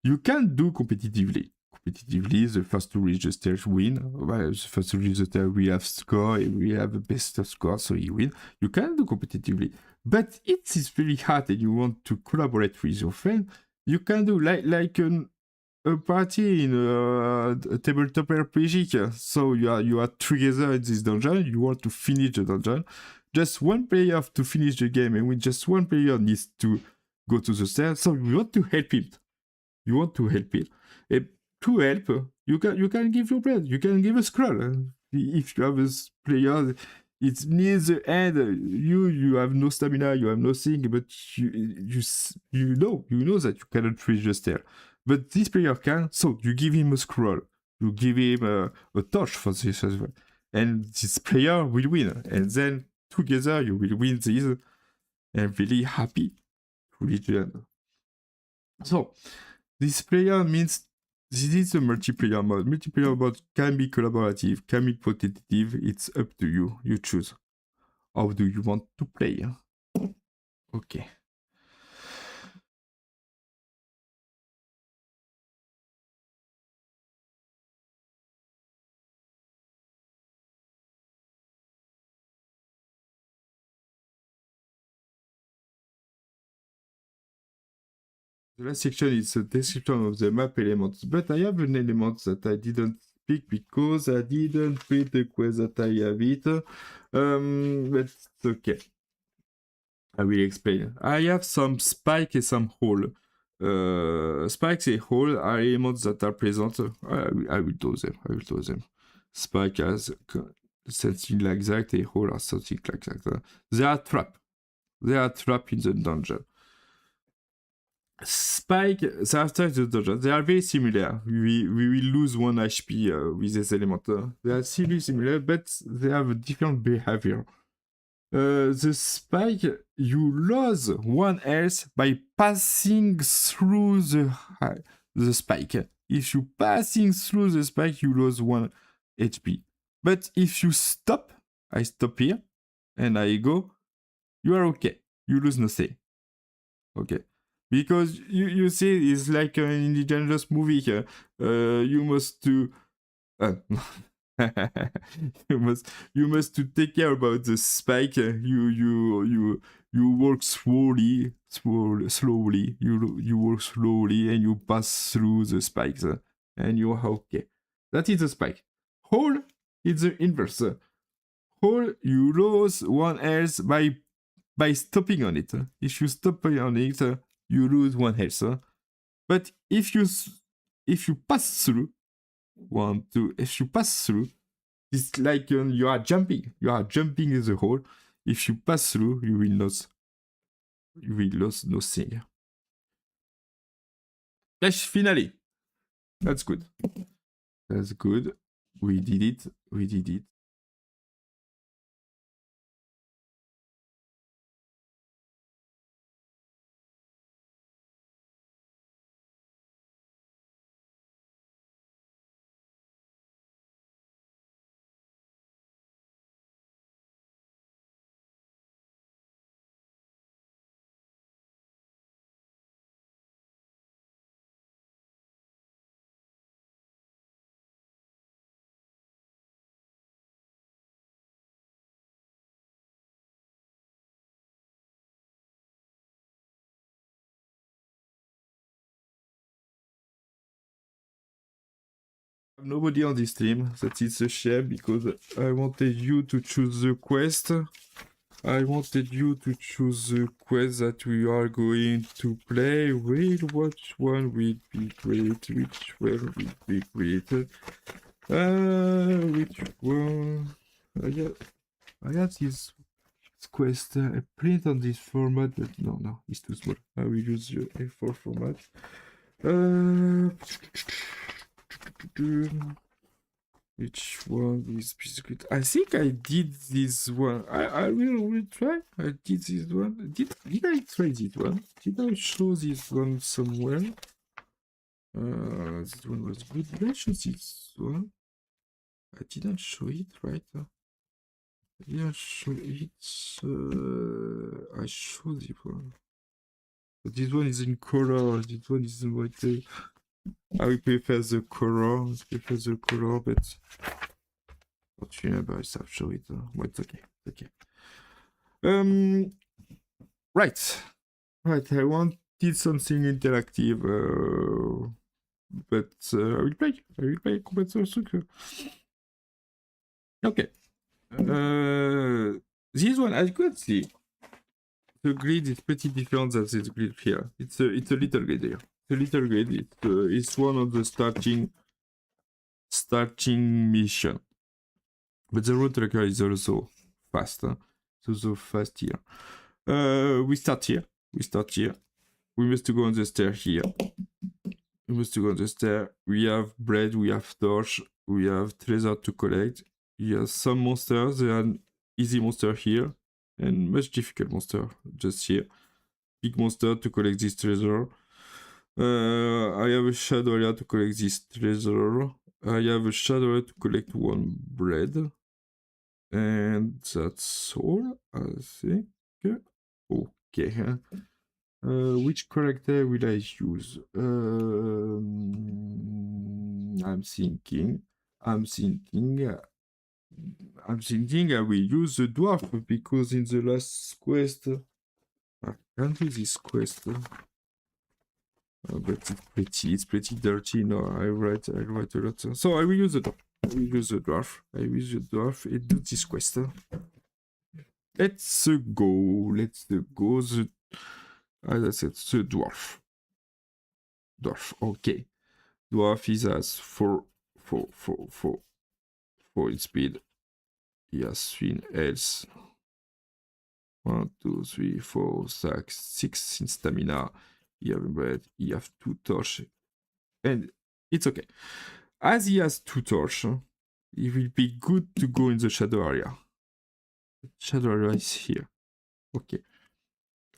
you can do competitively. The first to reach the stage win. Well, the first to reach the stage we have score, we have the best score, so you win. You can do competitively. But it is very hard and you want to collaborate with your friend, you can do like a party in a tabletop RPG. So you are together in this dungeon, you want to finish the dungeon. Just one player have to finish the game, and with just one player needs to go to the stairs. So you want to help him. And to help, you can give your bread. You can give a scroll. If you have a player, it's near the end. You have no stamina. You have nothing. But you know that you cannot reach the stair. But this player can. So you give him a scroll. You give him a torch for this as well. And this player will win. And then together you will win this. And really happy to reach the end. So this player means this is a multiplayer mode. Multiplayer mode can be collaborative, can be competitive. It's up to you. You choose. How do you want to play? Okay. The last section is a description of the map elements, but I have an element that I didn't speak because I didn't read the quest that I have it. But it's okay. I will explain. I have some spike and some hole. Spikes and hole are elements that are present. I will do them. Spike has something like that, a hole or something like that. They are trapped. In the dungeon. Spike, they are trapped in the dungeon. They are very similar. We will lose 1 HP with this element. They are similar, but they have a different behavior. The spike, you lose 1 health by passing through the spike. If you passing through the spike, you lose 1 HP. But if you stop, I stop here, and I go, you are okay. You lose nothing. Okay. because you see it's like an Indiana movie. You must do. You must to take care about the spike. You work slowly. You work slowly, and you pass through the spikes, and you're okay. That is the spike. Hole is the inverse. Hole, you lose one health by stopping on it. If you stop on it, you lose one health. But if you pass through, if you pass through, it's like you are jumping. You are jumping in the hole. If you pass through, you will lose. You will lose nothing. Yes, finally. That's good. That's good. We did it. We did it. Nobody on this stream. That is a shame because I wanted you to choose the quest. I wanted you to choose the quest that we are going to play. Which one will be great? Which one will be great? Which one? I have this quest. I print on this format, but no, it's too small. I will use the A4 format. Which one is good? I think I did this one. I will try. I did this one. Did I try this one? Did I show this one somewhere? This one was good. Did I show this one? I didn't show it, right? I didn't show it. I showed it one. But this one is in color. This one is in white. I will prefer the color. But don't remember if I've shown it. But it's okay. Okay. Right. I wanted something interactive. But I will play Combat Sucre. Okay. This one, as you can see, the grid is pretty different than this grid here. It's a little grid here. The little grid. It's one of the starting mission. But the road tracker is also fast. So fast here. We start here. We must go on the stair here. We have bread, we have torch, we have treasure to collect. We have some monsters. There are an easy monster here and much difficult monster just here. Big monster to collect this treasure. I have a shadow area to collect this treasure. I have a shadow area to collect one bread. And that's all, I think. Okay. Which character will I use? I'm thinking I will use the dwarf because in the last quest I can't do this quest. But it's pretty dirty. No, I write a lot. So I will use the dwarf. I will use the dwarf and do this quest. Let's go. As I said, the dwarf. Okay. Dwarf is as 4 in speed. He has 3 in health. 1, 2, 3, 4, 6 in stamina. He have bread. He have 2 torch. And it's okay. As he has 2 torch, it will be good to go in the shadow area. The shadow area is here. Okay.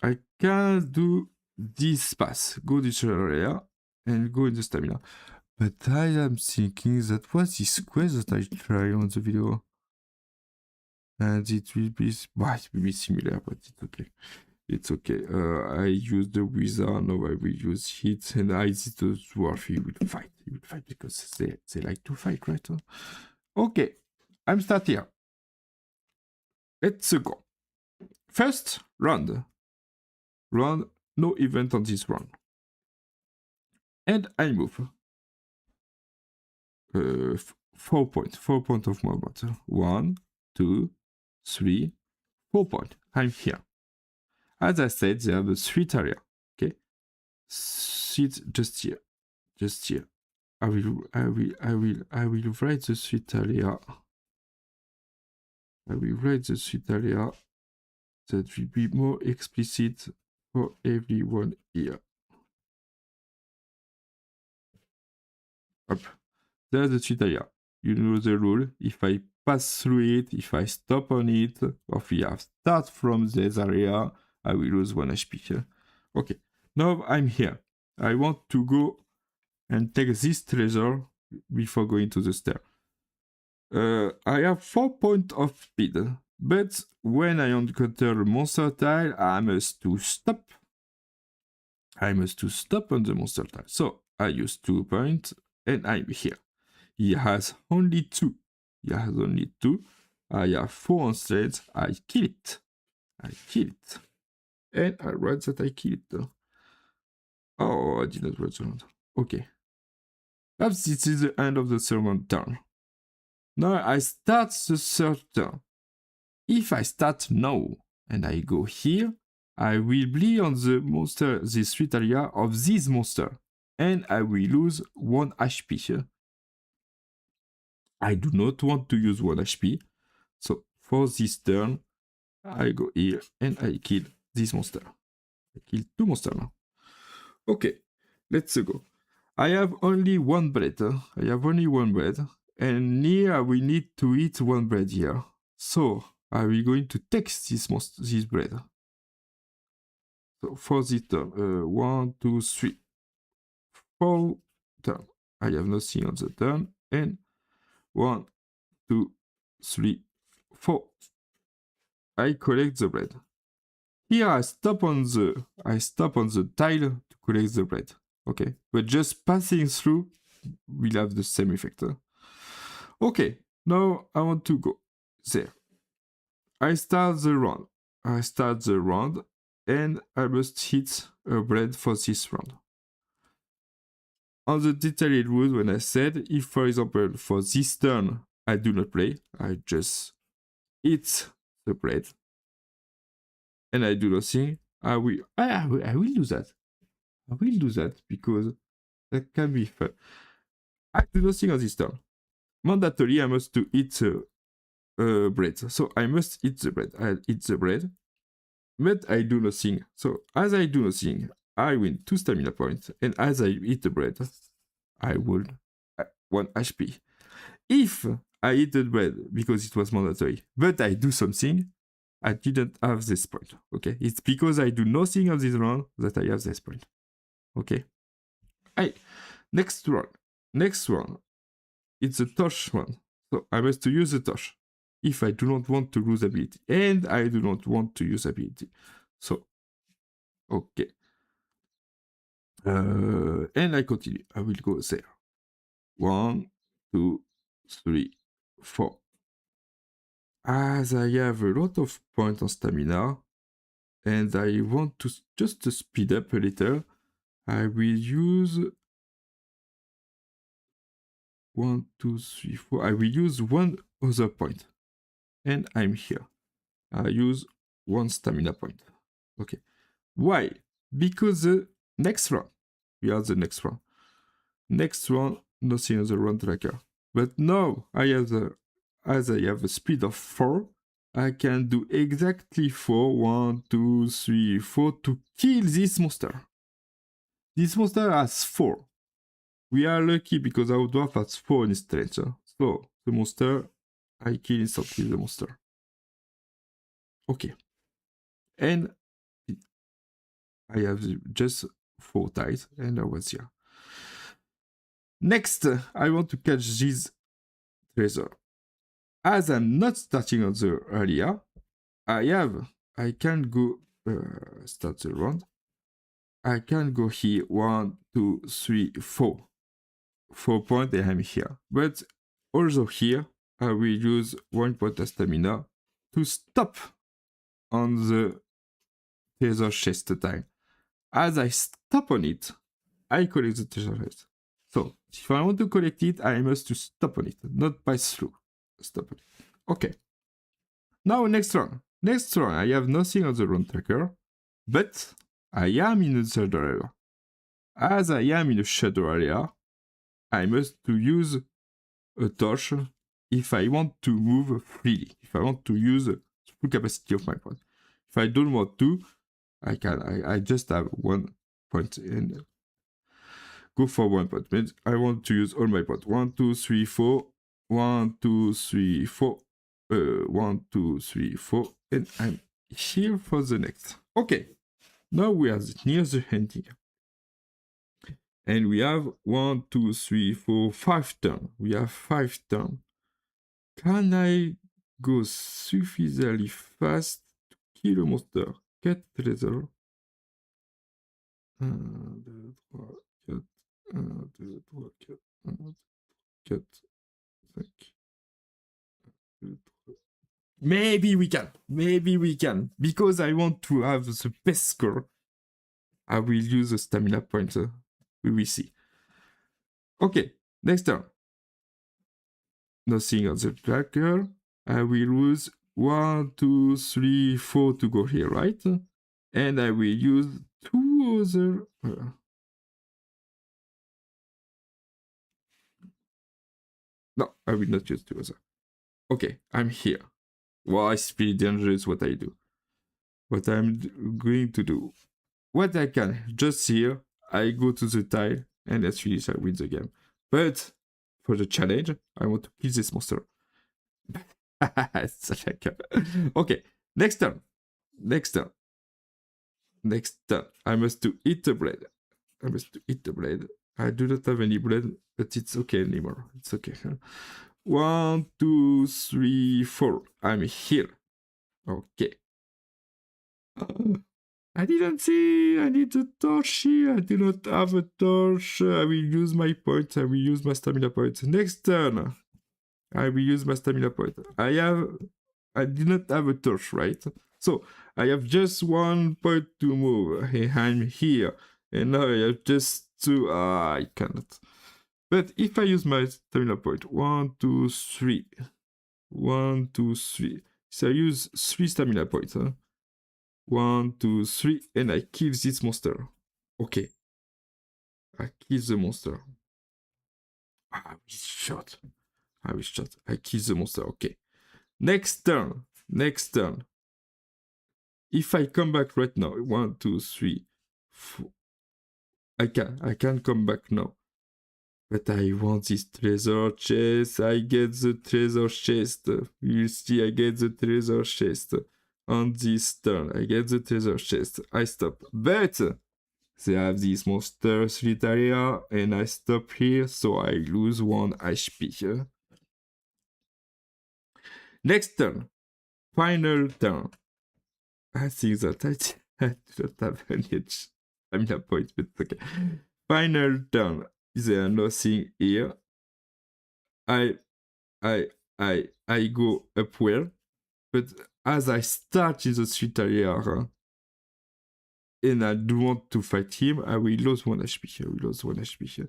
I can do this pass. Go to the shadow area and go in the stamina. But I am thinking that was this quest that I tried on the video. And it will be similar, but it's okay. It's okay. I use the wizard, now I will use hit, and I see the dwarf, he will fight. He will fight because they like to fight, right? Okay, I'm start here. Let's go. First round. Round, no event on this round. And I move. 4 points. 4 points of movement. 1, 2, 3, 4 points. I'm here. As I said, they have a suite area. Okay? Sit just here. Just here. I will write the suite area. I will write the suite area that will be more explicit for everyone here. Up. There's the suite area. You know the rule. If I pass through it, if I stop on it, or if I start from this area, I will lose 1 HP. Okay, now I'm here. I want to go and take this treasure before going to the stair. I have 4 points of speed, but when I encounter a monster tile, I must to stop. I must to stop on the monster tile. So I use 2 points, and I'm here. He has only 2. He has only 2. I have 4 on straight. I kill it. I kill it. And I write that I kill it. Oh, I did not write the round. Okay. Perhaps this is the end of the second turn. Now I start the third turn. If I start now and I go here, I will be on the monster, the suite area of this monster. And I will lose 1 HP. I do not want to use 1 HP. So for this turn, I go here and I kill this monster. I kill 2 monsters now. Okay, let's go. I have only 1 bread. I have only 1 bread. And here we need to eat 1 bread here. So I will going to take this bread. So for this turn, 1, 2, 3, 4 turn. I have nothing on the turn. And 1, 2, 3, 4. I collect the bread. Here I stop on the tile to collect the bread. Okay, but just passing through will have the same effect. Okay, now I want to go there. I start the round, and I must hit a bread for this round. On the detailed rules, when I said, if for example for this turn I do not play, I just hit the bread, and I do nothing, I will do that. I will do that because that can be fun. I do nothing on this turn. Mandatory, I must to eat bread. So I must eat the bread. I eat the bread, but I do nothing. So as I do nothing, I win 2 stamina points, and as I eat the bread, I will 1 HP. If I eat the bread because it was mandatory, but I do something, I didn't have this point. Okay, it's because I do nothing on this round that I have this point. Okay. Next round. It's a torch one. So I must to use the torch if I do not want to lose ability. And I do not want to use ability. So, okay. And I continue. I will go there. 1, 2, 3, 4. As I have a lot of points on stamina, and I want to just to speed up a little, I will use 1, 2, 3, 4. I will use 1 other point. And I'm here. I use 1 stamina point. Okay. Why? Because the next round, we are the next round. Next round, nothing on the round tracker. But now as I have a speed of 4, I can do exactly 4, 1, 2, 3, 4 to kill this monster. This monster has 4. We are lucky because our dwarf has 4 in strength. So the monster, I kill instantly the monster. Okay. And I have just 4 tiles, and I was here. Next, I want to catch this treasure. As I'm not starting on the area, I can go start the round. I can go here 1, 2, 3, 4. 4 points and I'm here. But also here, I will use 1 point of stamina to stop on the treasure chest time. As I stop on it, I collect the treasure chest. So, if I want to collect it, I must to stop on it, not pass through. Stop on it. Okay. Now, next round. Next round, I have nothing on the round tracker, but I am in a shadow area. As I am in a shadow area, I must to use a torch if I want to move freely. If I want to use the full capacity of my point. If I don't want to, I just have 1 point and go for 1 point. Means I want to use all my points. 1, 2, 3, 4. 1, 2, 3, 4. 1, 2, 3, 4. And I'm here for the next. Okay. Now we are near the ending. And we have 1, 2, 3, 4, 5 turns. We have 5 turns. Can I go sufficiently fast to kill a monster? 4 trésors. 1, 2, 3, 4. 1, 2, 3, 4. 1, 4, 5. 2, 3. Maybe we can. Maybe we can. Because I want to have the best score, I will use the stamina point. We will see. Okay, next turn. Nothing on the tracker. I will use 1, 2, 3, 4 to go here, right? And I will use 2 other. No, I will not use 2 other. Okay, I'm here. Well, it's pretty dangerous what I do. What I'm going to do. What I can, just here, I go to the tile, and that's finish, I win the game. But, for the challenge, I want to kill this monster. Okay, next turn. Next turn. Next turn. I must to eat the blade. I must to eat the blade. I do not have any blade, but it's okay anymore. It's okay. 1, 2, 3, 4. I'm here. Okay. I didn't see. I need a torch here. I do not have a torch. I will use my point. I will use my stamina point. Next turn. I will use my stamina point. I did not have a torch, right? So I have just 1 point to move. I'm here. And now I have just 2. I cannot. But if I use my stamina point, 1, 2, 3. 1, 2, 3. So I use 3 stamina points. 1, 2, 3. And I kill this monster. Okay. I kill the monster. I was shot. I kill the monster. Okay. Next turn. Next turn. If I come back right now, 1, 2, 3, 4. I can come back now. But I want this treasure chest. I get the treasure chest. You see, I get the treasure chest. On this turn, I get the treasure chest. I stop. But they have this monster street area, and I stop here, so I lose 1 HP. Next turn. Final turn. I think that I don't have any stamina points, but okay. Final turn. There nothing here. I go upward, but as I start in the street area and I do want to fight him, I will lose 1 HP.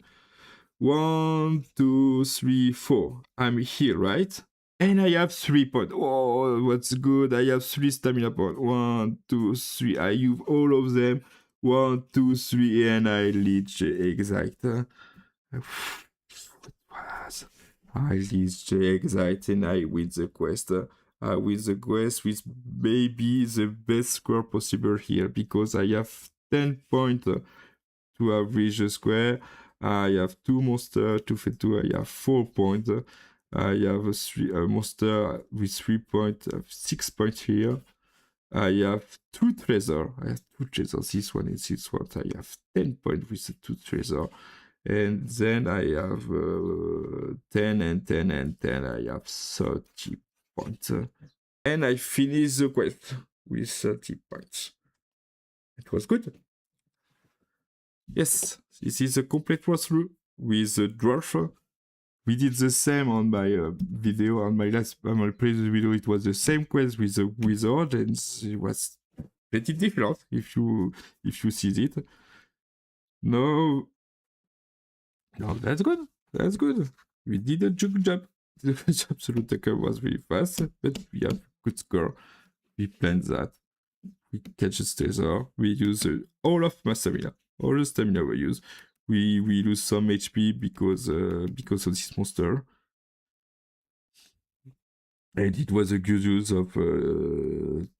1, 2, 3, 4. I'm here, right? And I have 3 points. Oh, what's good? I have 3 stamina points. 1, 2, 3. I use all of them. 1, 2, 3, and I reach exact. I reach the exact, and I win the quest. With the quest with maybe the best score possible here, because I have 10 points to have reached the square. I have 2 monsters, 2 for 2, I have 4 points. I have a monster with 3 points, I have 6 points here. I have 2 treasures. I have 2 treasures, this one and this one. I have 10 points with the 2 treasures. And then I have 10 and 10 and 10. I have 30 points. And I finish the quest with 30 points. It was good. Yes, this is a complete walkthrough with the dwarf. We did the same on my video, on my previous video. It was the same quest with the wizard, and it was pretty different if you see it. No, that's good. That's good. We did a good job. The absolute attacker was really fast, but we have good score. We planned that. We catch a stazer. We use all of my stamina. All the stamina we use. We lose some HP because of this monster. And it was a good use of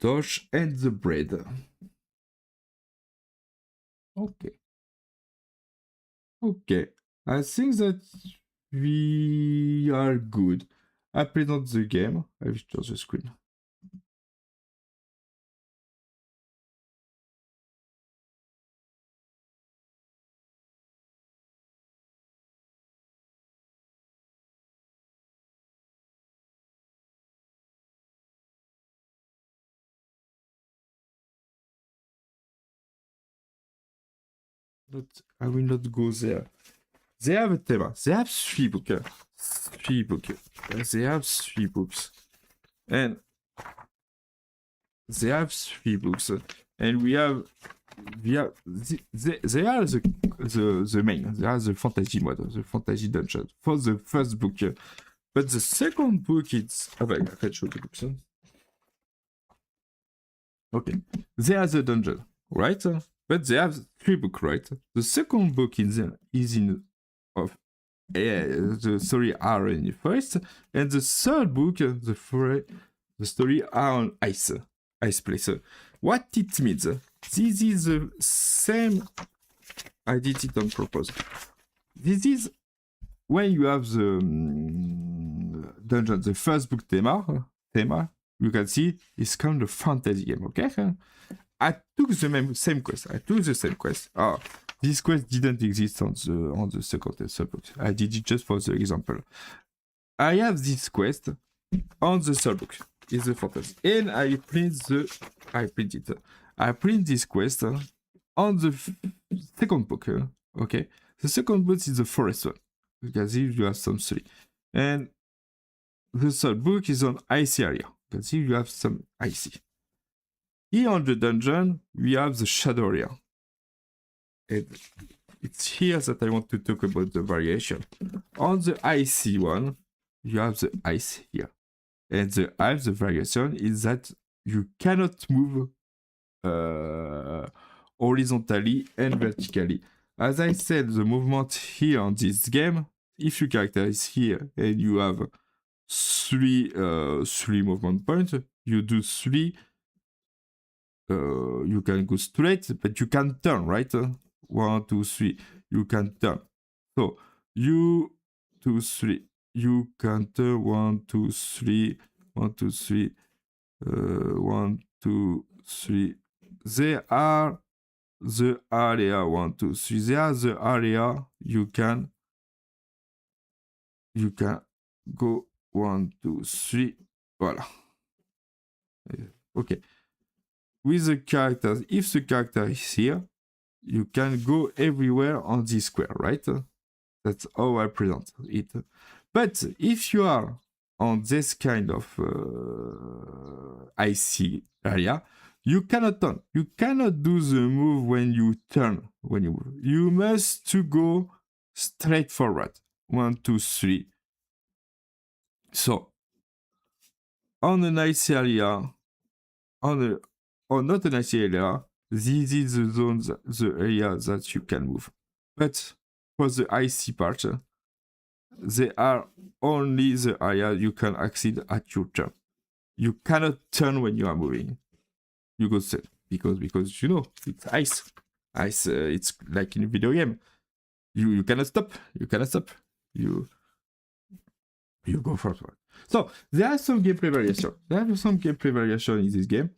torch and the bread. Okay. Okay. I think that we are good. I present the game. I will share the screen. I will not go there. They have a theme. They have 3 books. 3 books. They have 3 books. And they have 3 books. And they are the main. They are the fantasy mode, the fantasy dungeon for the first book. But the second book, it's... I can show the books. Okay. They are the dungeon, right? But they have 3 books, right? The second book is in of the story are in the first, and the third book, the story are on ice place. What it means? This is the same. I did it on purpose. This is when you have the dungeon, the first book thema. You can see it's kind of fantasy game. Okay. I took the same quest. This quest didn't exist on the second third book. I did it just for the example. I have this quest on the third book. It's the fantasy. And I print this quest on the second book. Okay. The second book is the forest one. You can see you have some 3. And the third book is on icy area. You can see you have some icy. Here on the dungeon, we have the shadow area. And it's here that I want to talk about the variation. On the icy one, you have the ice here. And the variation is that you cannot move horizontally and vertically. As I said, the movement here on this game, if your character is here and you have 3 movement points, you do 3. You can go straight, but you can turn, right? 1, 2, 3. You can turn. So 2, 3. You can turn 1, 2, 3. 1, 2, 3. 1, 2, 3. They are the area 1, 2, 3. They are the area you can go 1, 2, 3. Voilà. Okay. With the characters, if the character is here, you can go everywhere on this square, right? That's how I present it. But if you are on this kind of icy area, you cannot turn. You cannot do the move when you turn, when you move. You must to go straight forward. 1, 2, 3. So, on an icy area, not an icy area, this is the zone, the area that you can move. But for the icy part, they are only the area you can access at your turn. You cannot turn when you are moving. You go straight because you know it's ice. Ice, it's like in a video game. You cannot stop. You go forward. So there are some gameplay variation. In this game.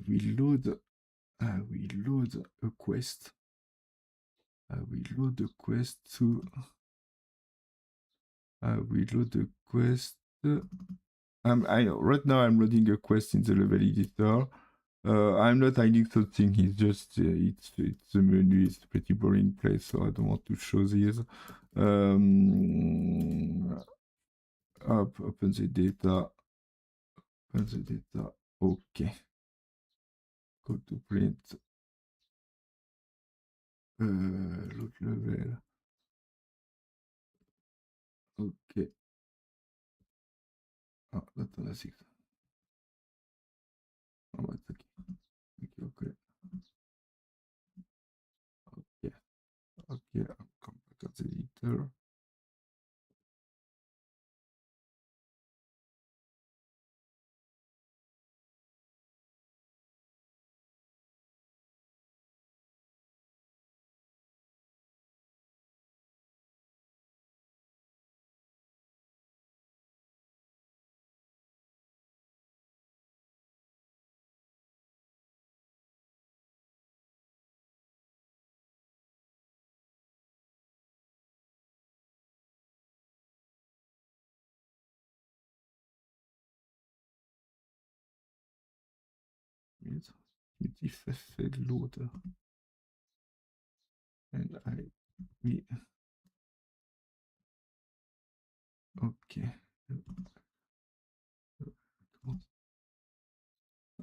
will load a quest. I will load the quest to. I will load the quest. Right now I'm loading a quest in the level editor. I'm not hiding something. It's just it's the menu. It's a pretty boring place, so I don't want to show this. Open the data. Open the data. Okay. Go to print. Load level. Okay. Ah, data analysis. Oh, it's okay. Okay. Okay. Okay. I'll come back at the editor. If FL loader. And we okay.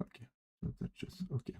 Okay. So that's just okay.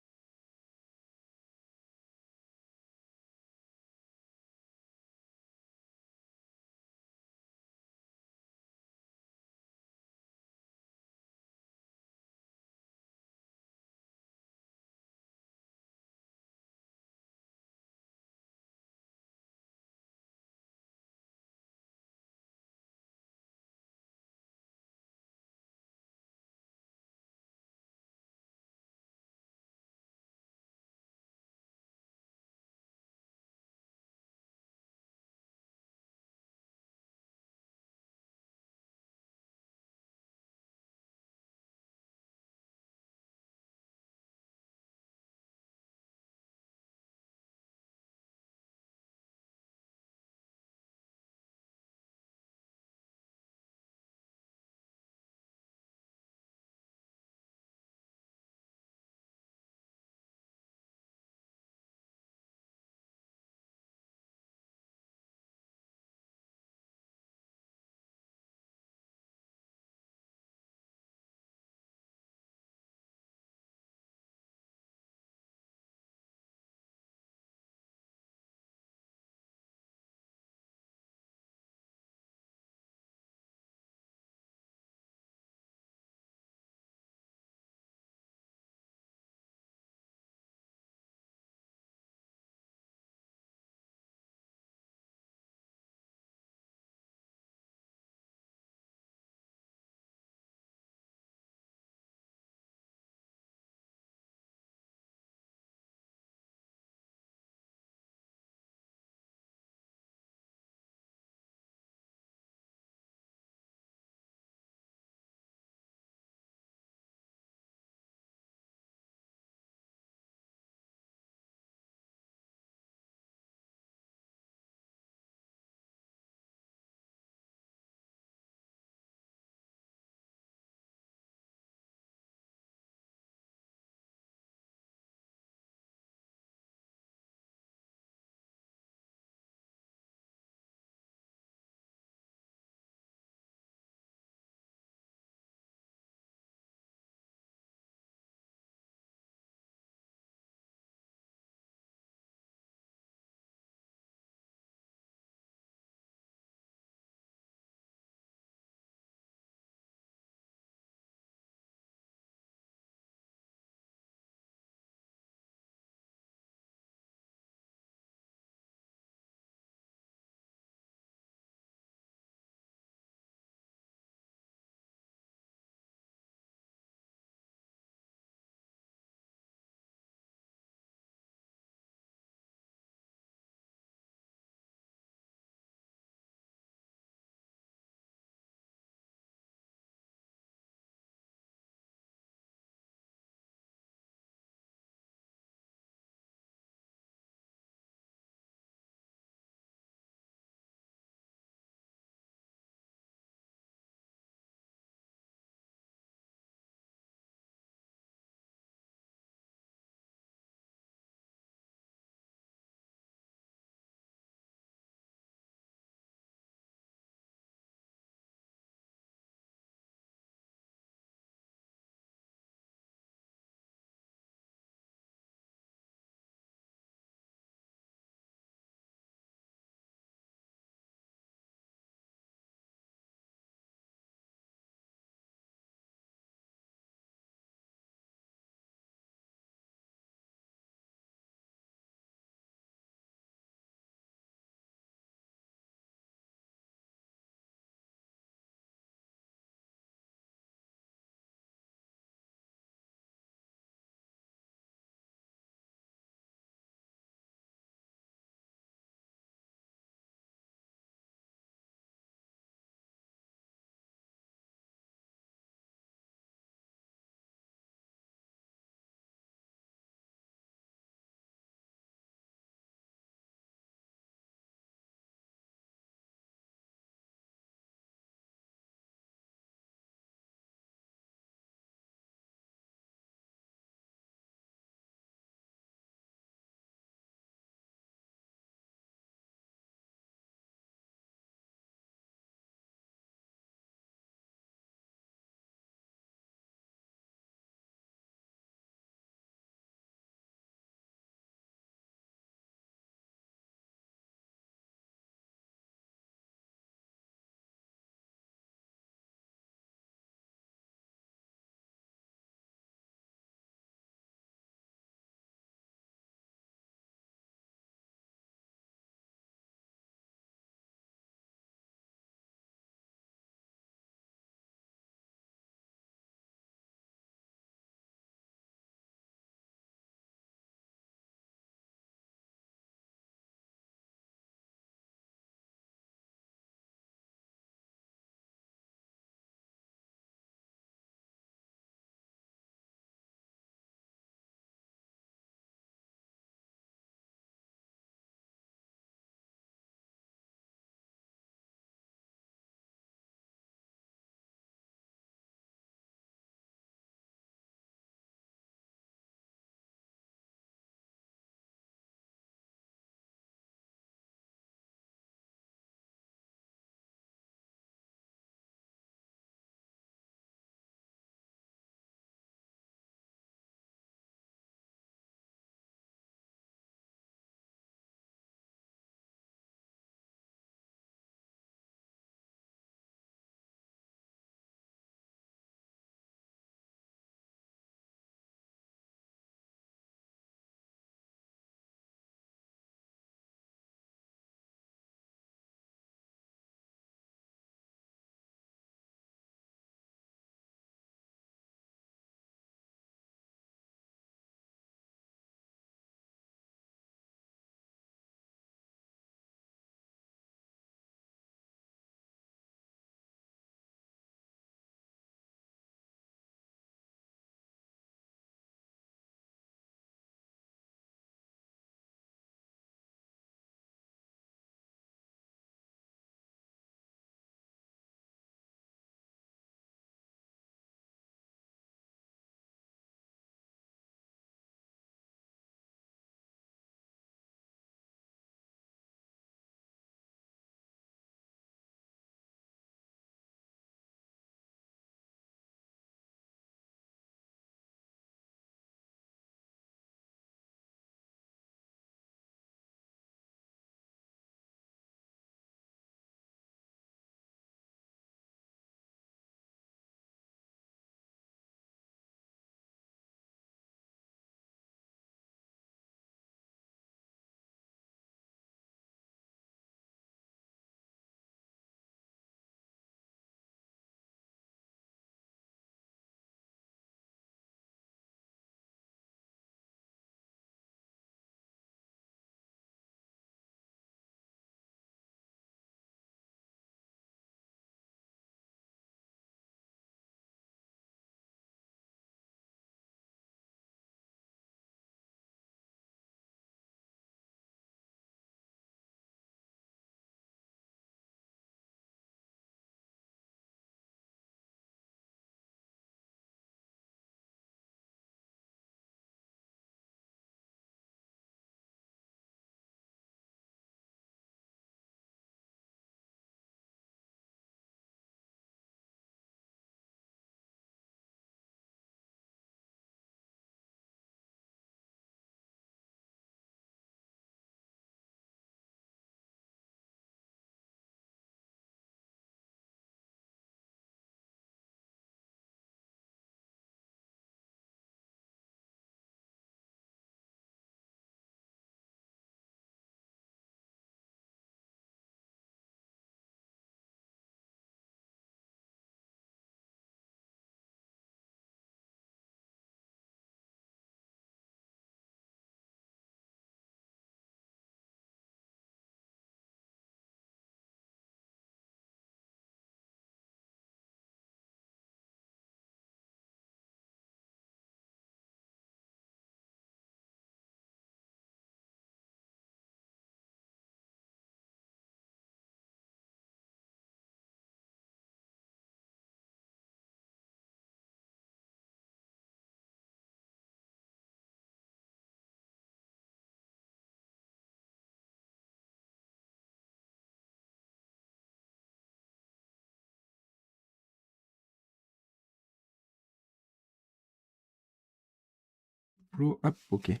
flow up. Okay.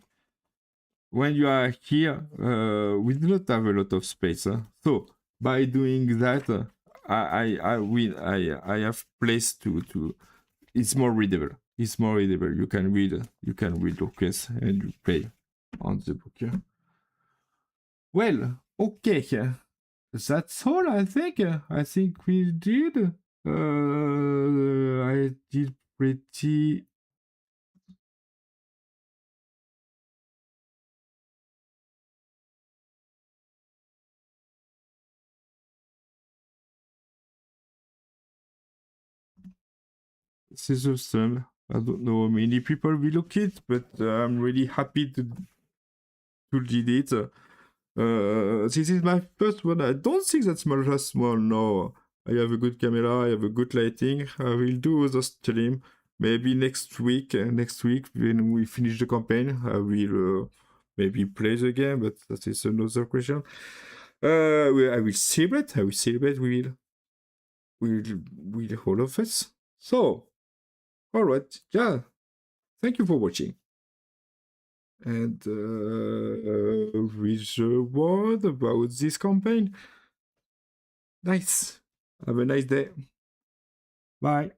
When you are here, we do not have a lot of space. So by doing that, I have place to. It's more readable. It's more readable. You can read. You can read requests and you play on the book. Yeah? Well, okay. That's all. I think. I think we did. I did pretty. This is awesome. I don't know how many people will look it, but I'm really happy to did it. This is my first one. I don't think that's my last one. No, I have a good camera. I have a good lighting. I will do the stream maybe next week. Next week when we finish the campaign, I will maybe play the game, but that is another question. I will celebrate. I will celebrate with all of us. So, all right, yeah. Thank you for watching. And with a word about this campaign. Nice. Have a nice day. Bye.